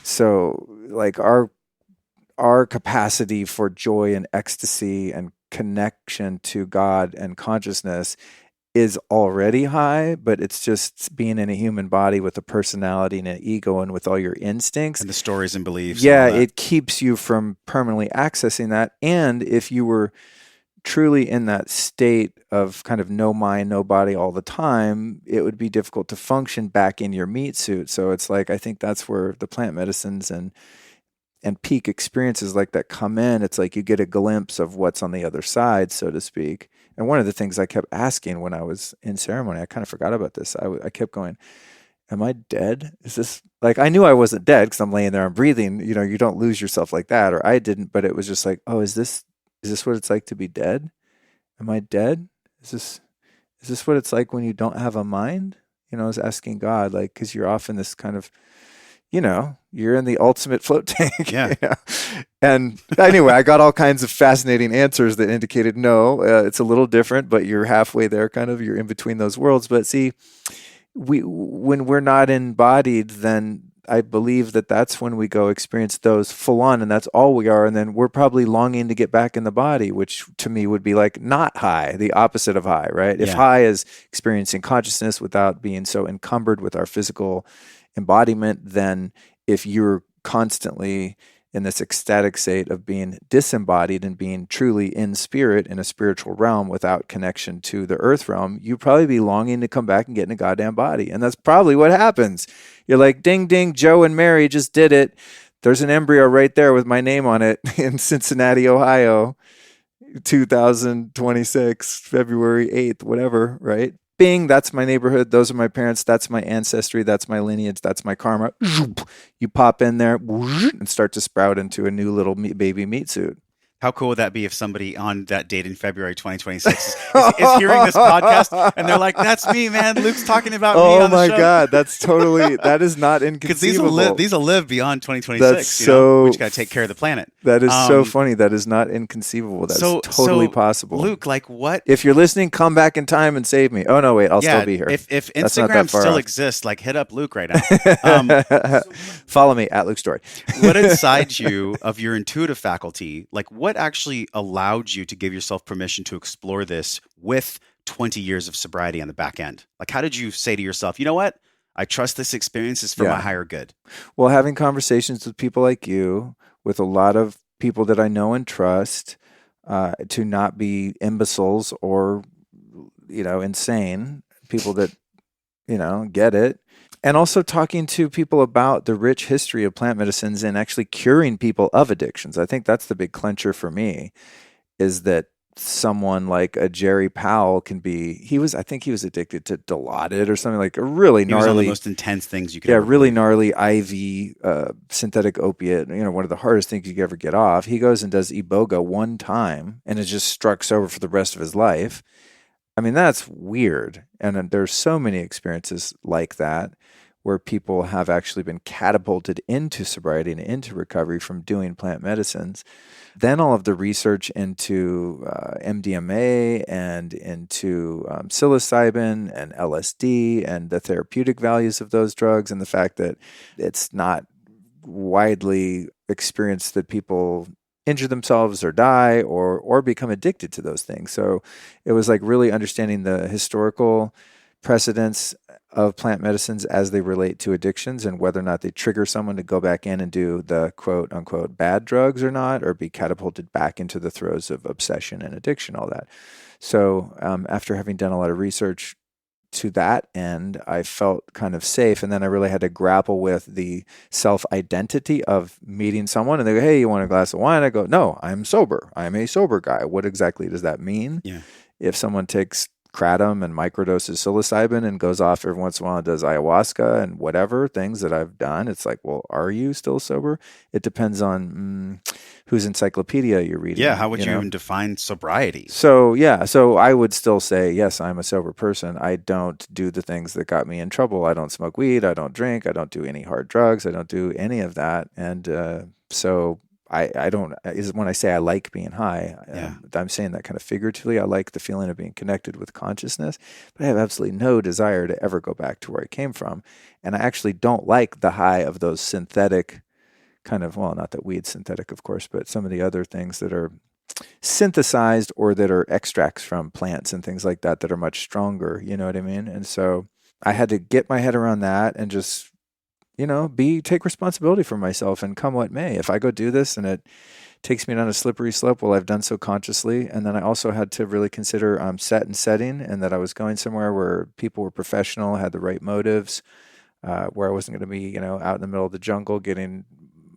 So like our capacity for joy and ecstasy and connection to God and consciousness is already high, but it's just being in a human body with a personality and an ego and with all your instincts. And the stories and beliefs. Yeah, and all that. it keeps you from permanently accessing that. And if you were truly in that state of kind of no mind, no body all the time, it would be difficult to function back in your meat suit. So it's like, I think that's where the plant medicines and peak experiences like that come in. It's like you get a glimpse of what's on the other side, so to speak. And one of the things I kept asking when I was in ceremony, I kind of forgot about this. I kept going, am I dead? Is this like, I knew I wasn't dead because I'm laying there, I'm breathing, you don't lose yourself like that. Or I didn't, but it was just like, oh, is this what it's like to be dead? Am I dead? Is this what it's like when you don't have a mind? I was asking God, like, cause you're off in this kind of, you're in the ultimate float tank. Yeah. And anyway, I got all kinds of fascinating answers that indicated, no, it's a little different, but you're halfway there, kind of. You're in between those worlds. But see, when we're not embodied, then I believe that that's when we go experience those full on, and that's all we are. And then we're probably longing to get back in the body, which to me would be like not high, the opposite of high, right? If high is experiencing consciousness without being so encumbered with our physical embodiment, then if you're constantly in this ecstatic state of being disembodied and being truly in spirit in a spiritual realm without connection to the earth realm, you'd probably be longing to come back and get in a goddamn body. And that's probably what happens. You're like, ding, ding, Joe and Mary just did it. There's an embryo right there with my name on it in Cincinnati, Ohio, 2026, February 8th, whatever, right? Bing, that's my neighborhood. Those are my parents. That's my ancestry. That's my lineage. That's my karma. You pop in there and start to sprout into a new little baby meat suit. How cool would that be if somebody on that date in February 2026 is hearing this podcast and they're like, that's me, man. Luke's talking about me on the show. Oh my God. that is not inconceivable. Because these will live beyond 2026. That's so, we just got to take care of the planet. That is so funny. That is not inconceivable. That's totally possible. Luke, like what? If you're listening, come back in time and save me. Oh no, wait, I'll still be here. If Instagram still exists, like hit up Luke right now. Follow me at Luke Storey. What inside you of your intuitive faculty, like what actually allowed you to give yourself permission to explore this with 20 years of sobriety on the back end? Like, how did you say to yourself, you know what? I trust this experience is for my higher good. Well, having conversations with people like you, with a lot of people that I know and trust, to not be imbeciles or, insane, people that, get it. And also talking to people about the rich history of plant medicines and actually curing people of addictions. I think that's the big clincher for me, is that someone like a Jerry Powell can be, I think he was addicted to Dilaudid or something, like a really gnarly. He was on the most intense things you could ever really gnarly IV synthetic opiate, one of the hardest things you could ever get off. He goes and does Iboga one time and is just struck sober for the rest of his life. I mean, that's weird. And there's so many experiences like that where people have actually been catapulted into sobriety and into recovery from doing plant medicines. Then all of the research into MDMA and into psilocybin and LSD and the therapeutic values of those drugs, and the fact that it's not widely experienced that people injure themselves or die or become addicted to those things. So it was like really understanding the historical precedents of plant medicines as they relate to addictions and whether or not they trigger someone to go back in and do the quote unquote bad drugs or not, or be catapulted back into the throes of obsession and addiction, all that. So after having done a lot of research to that end, I felt kind of safe. And then I really had to grapple with the self-identity of meeting someone and they go, hey, you want a glass of wine? I go, no, I'm sober. I'm a sober guy. What exactly does that mean? Yeah. If someone takes kratom and microdoses psilocybin and goes off every once in a while and does ayahuasca and whatever things that I've done, it's like, well, are you still sober? It depends on whose encyclopedia you're reading. Yeah, how would you even define sobriety? So I would still say, yes, I'm a sober person. I don't do the things that got me in trouble. I don't smoke weed. I don't drink. I don't do any hard drugs. I don't do any of that. And so I don't, when I say I like being high, I'm saying that kind of figuratively. I like the feeling of being connected with consciousness, but I have absolutely no desire to ever go back to where I came from. And I actually don't like the high of those synthetic kind of, well, not that weed's synthetic, of course, but some of the other things that are synthesized or that are extracts from plants and things like that are much stronger, you know what I mean? And so I had to get my head around that and just, take responsibility for myself and come what may. If I go do this and it takes me down a slippery slope, well, I've done so consciously. And then I also had to really consider set and setting, and that I was going somewhere where people were professional, had the right motives, where I wasn't going to be, out in the middle of the jungle getting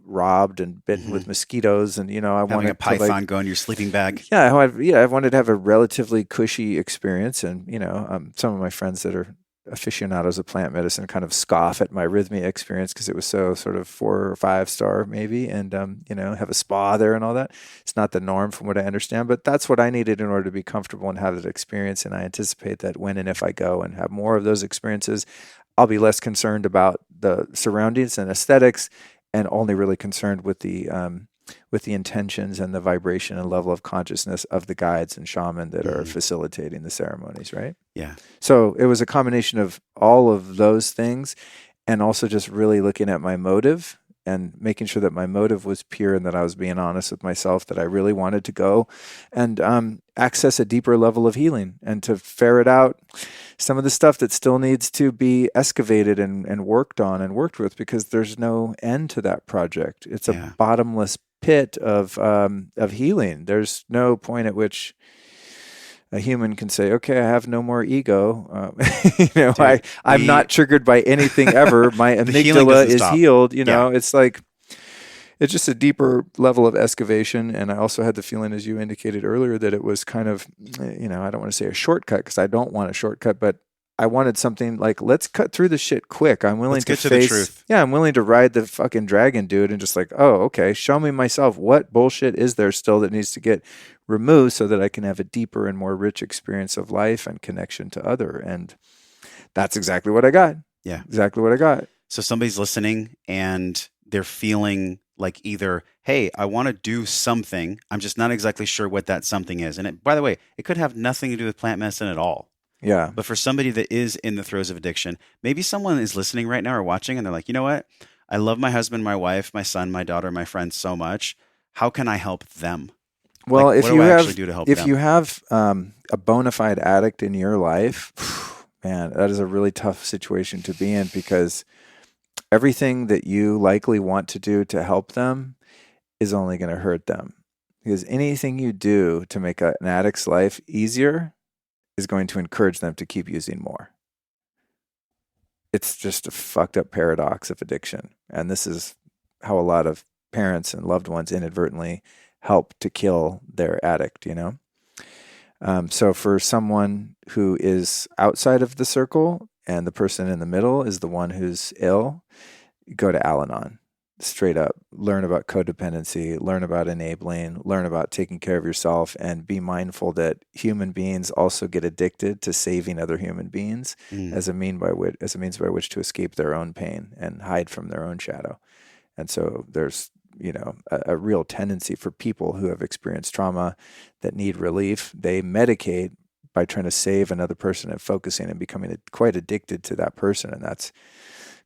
robbed and bitten with mosquitoes. And, I wanted a python go in your sleeping bag. Yeah. I wanted to have a relatively cushy experience. And, some of my friends that are aficionados of plant medicine kind of scoff at my arrhythmia experience because it was so sort of 4 or 5 star maybe, and have a spa there and all that. It's not the norm from what I understand, but that's what I needed in order to be comfortable and have that experience. And I anticipate that when and if I go and have more of those experiences, I'll be less concerned about the surroundings and aesthetics, and only really concerned with the intentions and the vibration and level of consciousness of the guides and shaman that are facilitating the ceremonies, right? Yeah. So it was a combination of all of those things, and also just really looking at my motive and making sure that my motive was pure and that I was being honest with myself, that I really wanted to go and access a deeper level of healing and to ferret out some of the stuff that still needs to be excavated and worked on and worked with, because there's no end to that project. It's a bottomless pit of healing. There's no point at which a human can say, okay, I have no more ego. Dude, I'm not triggered by anything ever. My amygdala is healed. It's like, it's just a deeper level of excavation. And I also had the feeling, as you indicated earlier, that it was kind of, I don't want to say a shortcut, because I don't want a shortcut, but I wanted something like, let's cut through the shit quick. I'm willing to face the truth. Yeah, I'm willing to ride the fucking dragon, dude, and just like, oh, okay, show me myself. What bullshit is there still that needs to get removed so that I can have a deeper and more rich experience of life and connection to other? And that's exactly what I got. Yeah. Exactly what I got. So somebody's listening and they're feeling like either, hey, I want to do something, I'm just not exactly sure what that something is. And by the way, it could have nothing to do with plant medicine at all. Yeah. But for somebody that is in the throes of addiction, maybe someone is listening right now or watching and they're like, you know what? I love my husband, my wife, my son, my daughter, my friends so much. How can I help them? Well, if you have a bona fide addict in your life, man, that is a really tough situation to be in, because everything that you likely want to do to help them is only going to hurt them. Because anything you do to make an addict's life easier is going to encourage them to keep using more. It's just a fucked up paradox of addiction. And this is how a lot of parents and loved ones inadvertently help to kill their addict, So for someone who is outside of the circle and the person in the middle is the one who's ill, go to Al-Anon. Straight up, learn about codependency, learn about enabling, learn about taking care of yourself, and be mindful that human beings also get addicted to saving other human beings as a means by which to escape their own pain and hide from their own shadow. And so there's, a real tendency for people who have experienced trauma that need relief. They medicate by trying to save another person and focusing and becoming quite addicted to that person. And that's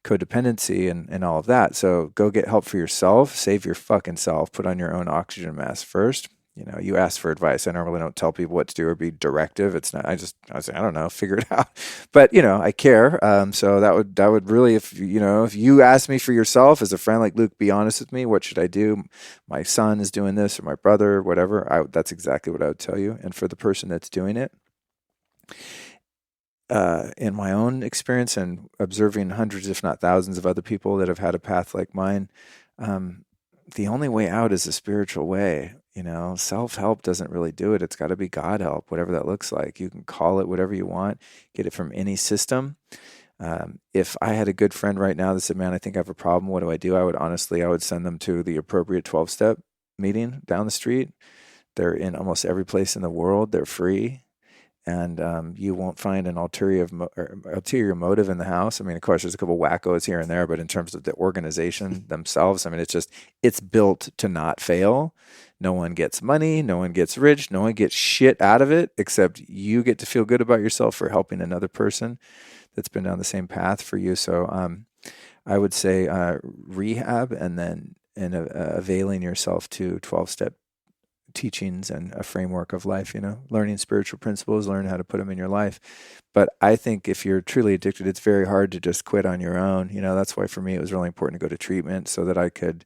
codependency and all of that. So go get help for yourself, save your fucking self, put on your own oxygen mask first. You ask for advice. I normally don't tell people what to do or be directive. It's not, I say, I don't know, figure it out. But, I care. So that would really, if you ask me for yourself as a friend, like, Luke, be honest with me. What should I do? My son is doing this, or my brother, whatever. That's exactly what I would tell you. And for the person that's doing it, in my own experience and observing hundreds, if not thousands of other people that have had a path like mine, the only way out is a spiritual way. Self-help doesn't really do it. It's got to be God help, whatever that looks like. You can call it whatever you want, get it from any system. If I had a good friend right now that said, man, I think I have a problem, what do? I would send them to the appropriate 12-step meeting down the street. They're in almost every place in the world. They're free. And you won't find an ulterior motive in the house. I mean, of course, there's a couple wackos here and there, but in terms of the organization themselves, I mean, it's built to not fail. No one gets money, no one gets rich, no one gets shit out of it, except you get to feel good about yourself for helping another person that's been down the same path for you. So I would say rehab, and then availing yourself to 12-step teachings and a framework of life, learning spiritual principles, learn how to put them in your life. But I think if you're truly addicted, it's very hard to just quit on your own. That's why for me, it was really important to go to treatment so that I could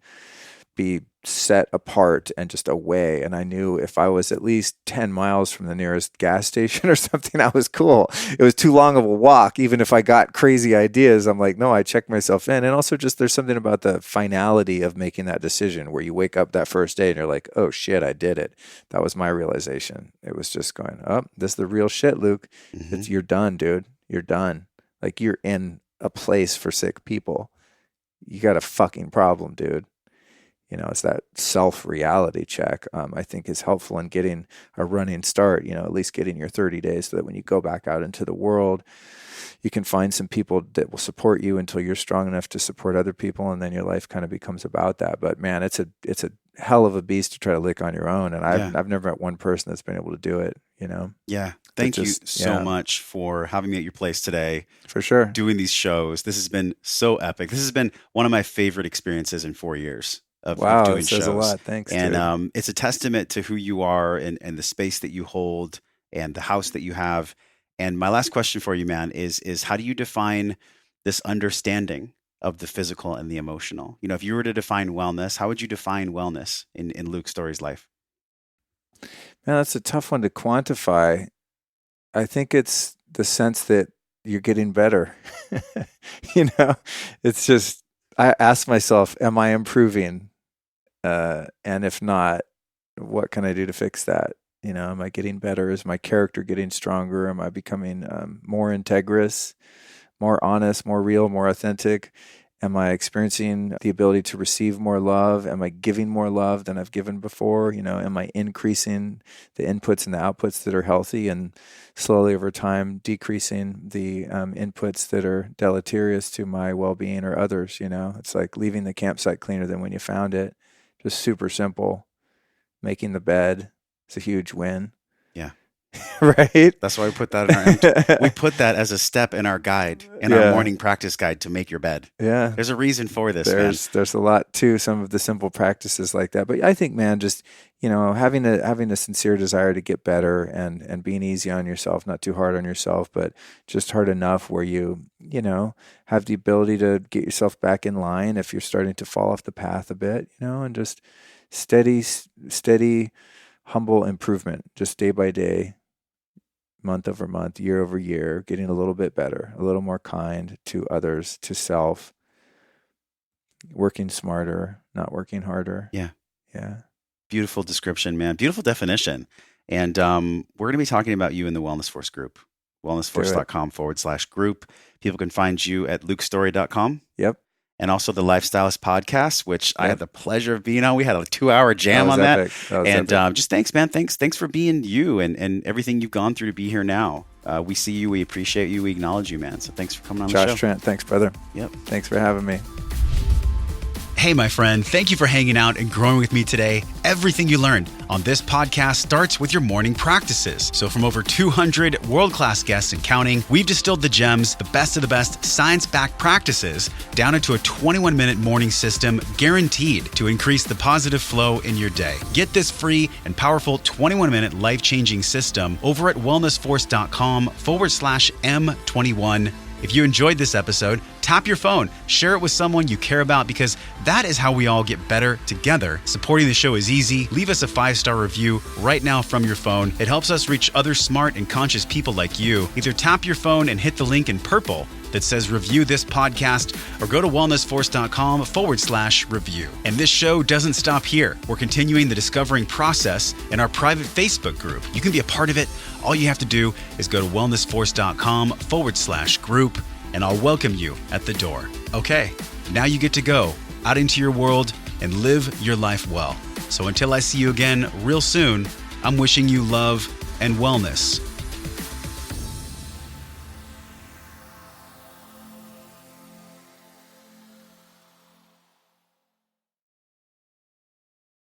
be set apart and just away. And I knew if I was at least 10 miles from the nearest gas station or something, I was cool. It was too long of a walk. Even if I got crazy ideas, I'm like, no, I checked myself in. And also just there's something about the finality of making that decision where you wake up that first day and you're like, oh shit, I did it. That was my realization. It was just going, oh, this is the real shit, Luke. You're done, dude. You're done. Like, you're in a place for sick people. You got a fucking problem, dude. It's that self-reality check, I think is helpful in getting a running start, at least getting your 30 days so that when you go back out into the world, you can find some people that will support you until you're strong enough to support other people. And then your life kind of becomes about that. But man, it's a hell of a beast to try to lick on your own. And I've never met one person that's been able to do it, Yeah. Thank you so much for having me at your place today. For sure. Doing these shows. This has been so epic. This has been one of my favorite experiences in 4 years of doing shows. That says a lot. Thanks. And it's a testament to who you are and the space that you hold and the house that you have. And my last question for you, man, is how do you define this understanding of the physical and the emotional? If you were to define wellness, how would you define wellness in Luke Storey's life? Man, that's a tough one to quantify. I think it's the sense that you're getting better. It's just, I ask myself, am I improving? And if not, what can I do to fix that? Am I getting better? Is my character getting stronger? Am I becoming more integrous, more honest, more real, more authentic? Am I experiencing the ability to receive more love? Am I giving more love than I've given before? Am I increasing the inputs and the outputs that are healthy and slowly over time decreasing the inputs that are deleterious to my well-being or others? It's like leaving the campsite cleaner than when you found it. Just super simple. Making the bed. It's a huge win. Yeah. Right? That's why we put that in we put that as a step in our guide, our morning practice guide to make your bed. Yeah. There's a reason for this, There's a lot to some of the simple practices like that. But I think, man, just, having a sincere desire to get better and being easy on yourself, not too hard on yourself, but just hard enough where you have the ability to get yourself back in line if you're starting to fall off the path a bit, and just steady, humble improvement, just day by day, month over month, year over year, getting a little bit better, a little more kind to others, to self, working smarter, not working harder. Yeah. Yeah. Beautiful description, man. Beautiful definition. And we're going to be talking about you in the Wellness Force group, wellnessforce.com/group. People can find you at lukestorey.com. Yep. And also the Lifestylist podcast, which I had the pleasure of being on. We had a 2-hour jam on that. And just thanks, man. Thanks for being you and everything you've gone through to be here now. We see you. We appreciate you. We acknowledge you, man. So thanks for coming on the show. Josh Trent, thanks, brother. Yep. Thanks for having me. Hey, my friend, thank you for hanging out and growing with me today. Everything you learned on this podcast starts with your morning practices. So from over 200 world-class guests and counting, we've distilled the gems, the best of the best science-backed practices down into a 21-minute morning system guaranteed to increase the positive flow in your day. Get this free and powerful 21-minute life-changing system over at wellnessforce.com/M21. If you enjoyed this episode, tap your phone, share it with someone you care about, because that is how we all get better together. Supporting the show is easy. Leave us a 5-star review right now from your phone. It helps us reach other smart and conscious people like you. Either tap your phone and hit the link in purple that says review this podcast, or go to wellnessforce.com/review. And this show doesn't stop here. We're continuing the discovering process in our private Facebook group. You can be a part of it. All you have to do is go to wellnessforce.com/group, and I'll welcome you at the door. Okay, now you get to go out into your world and live your life well. So until I see you again real soon, I'm wishing you love and wellness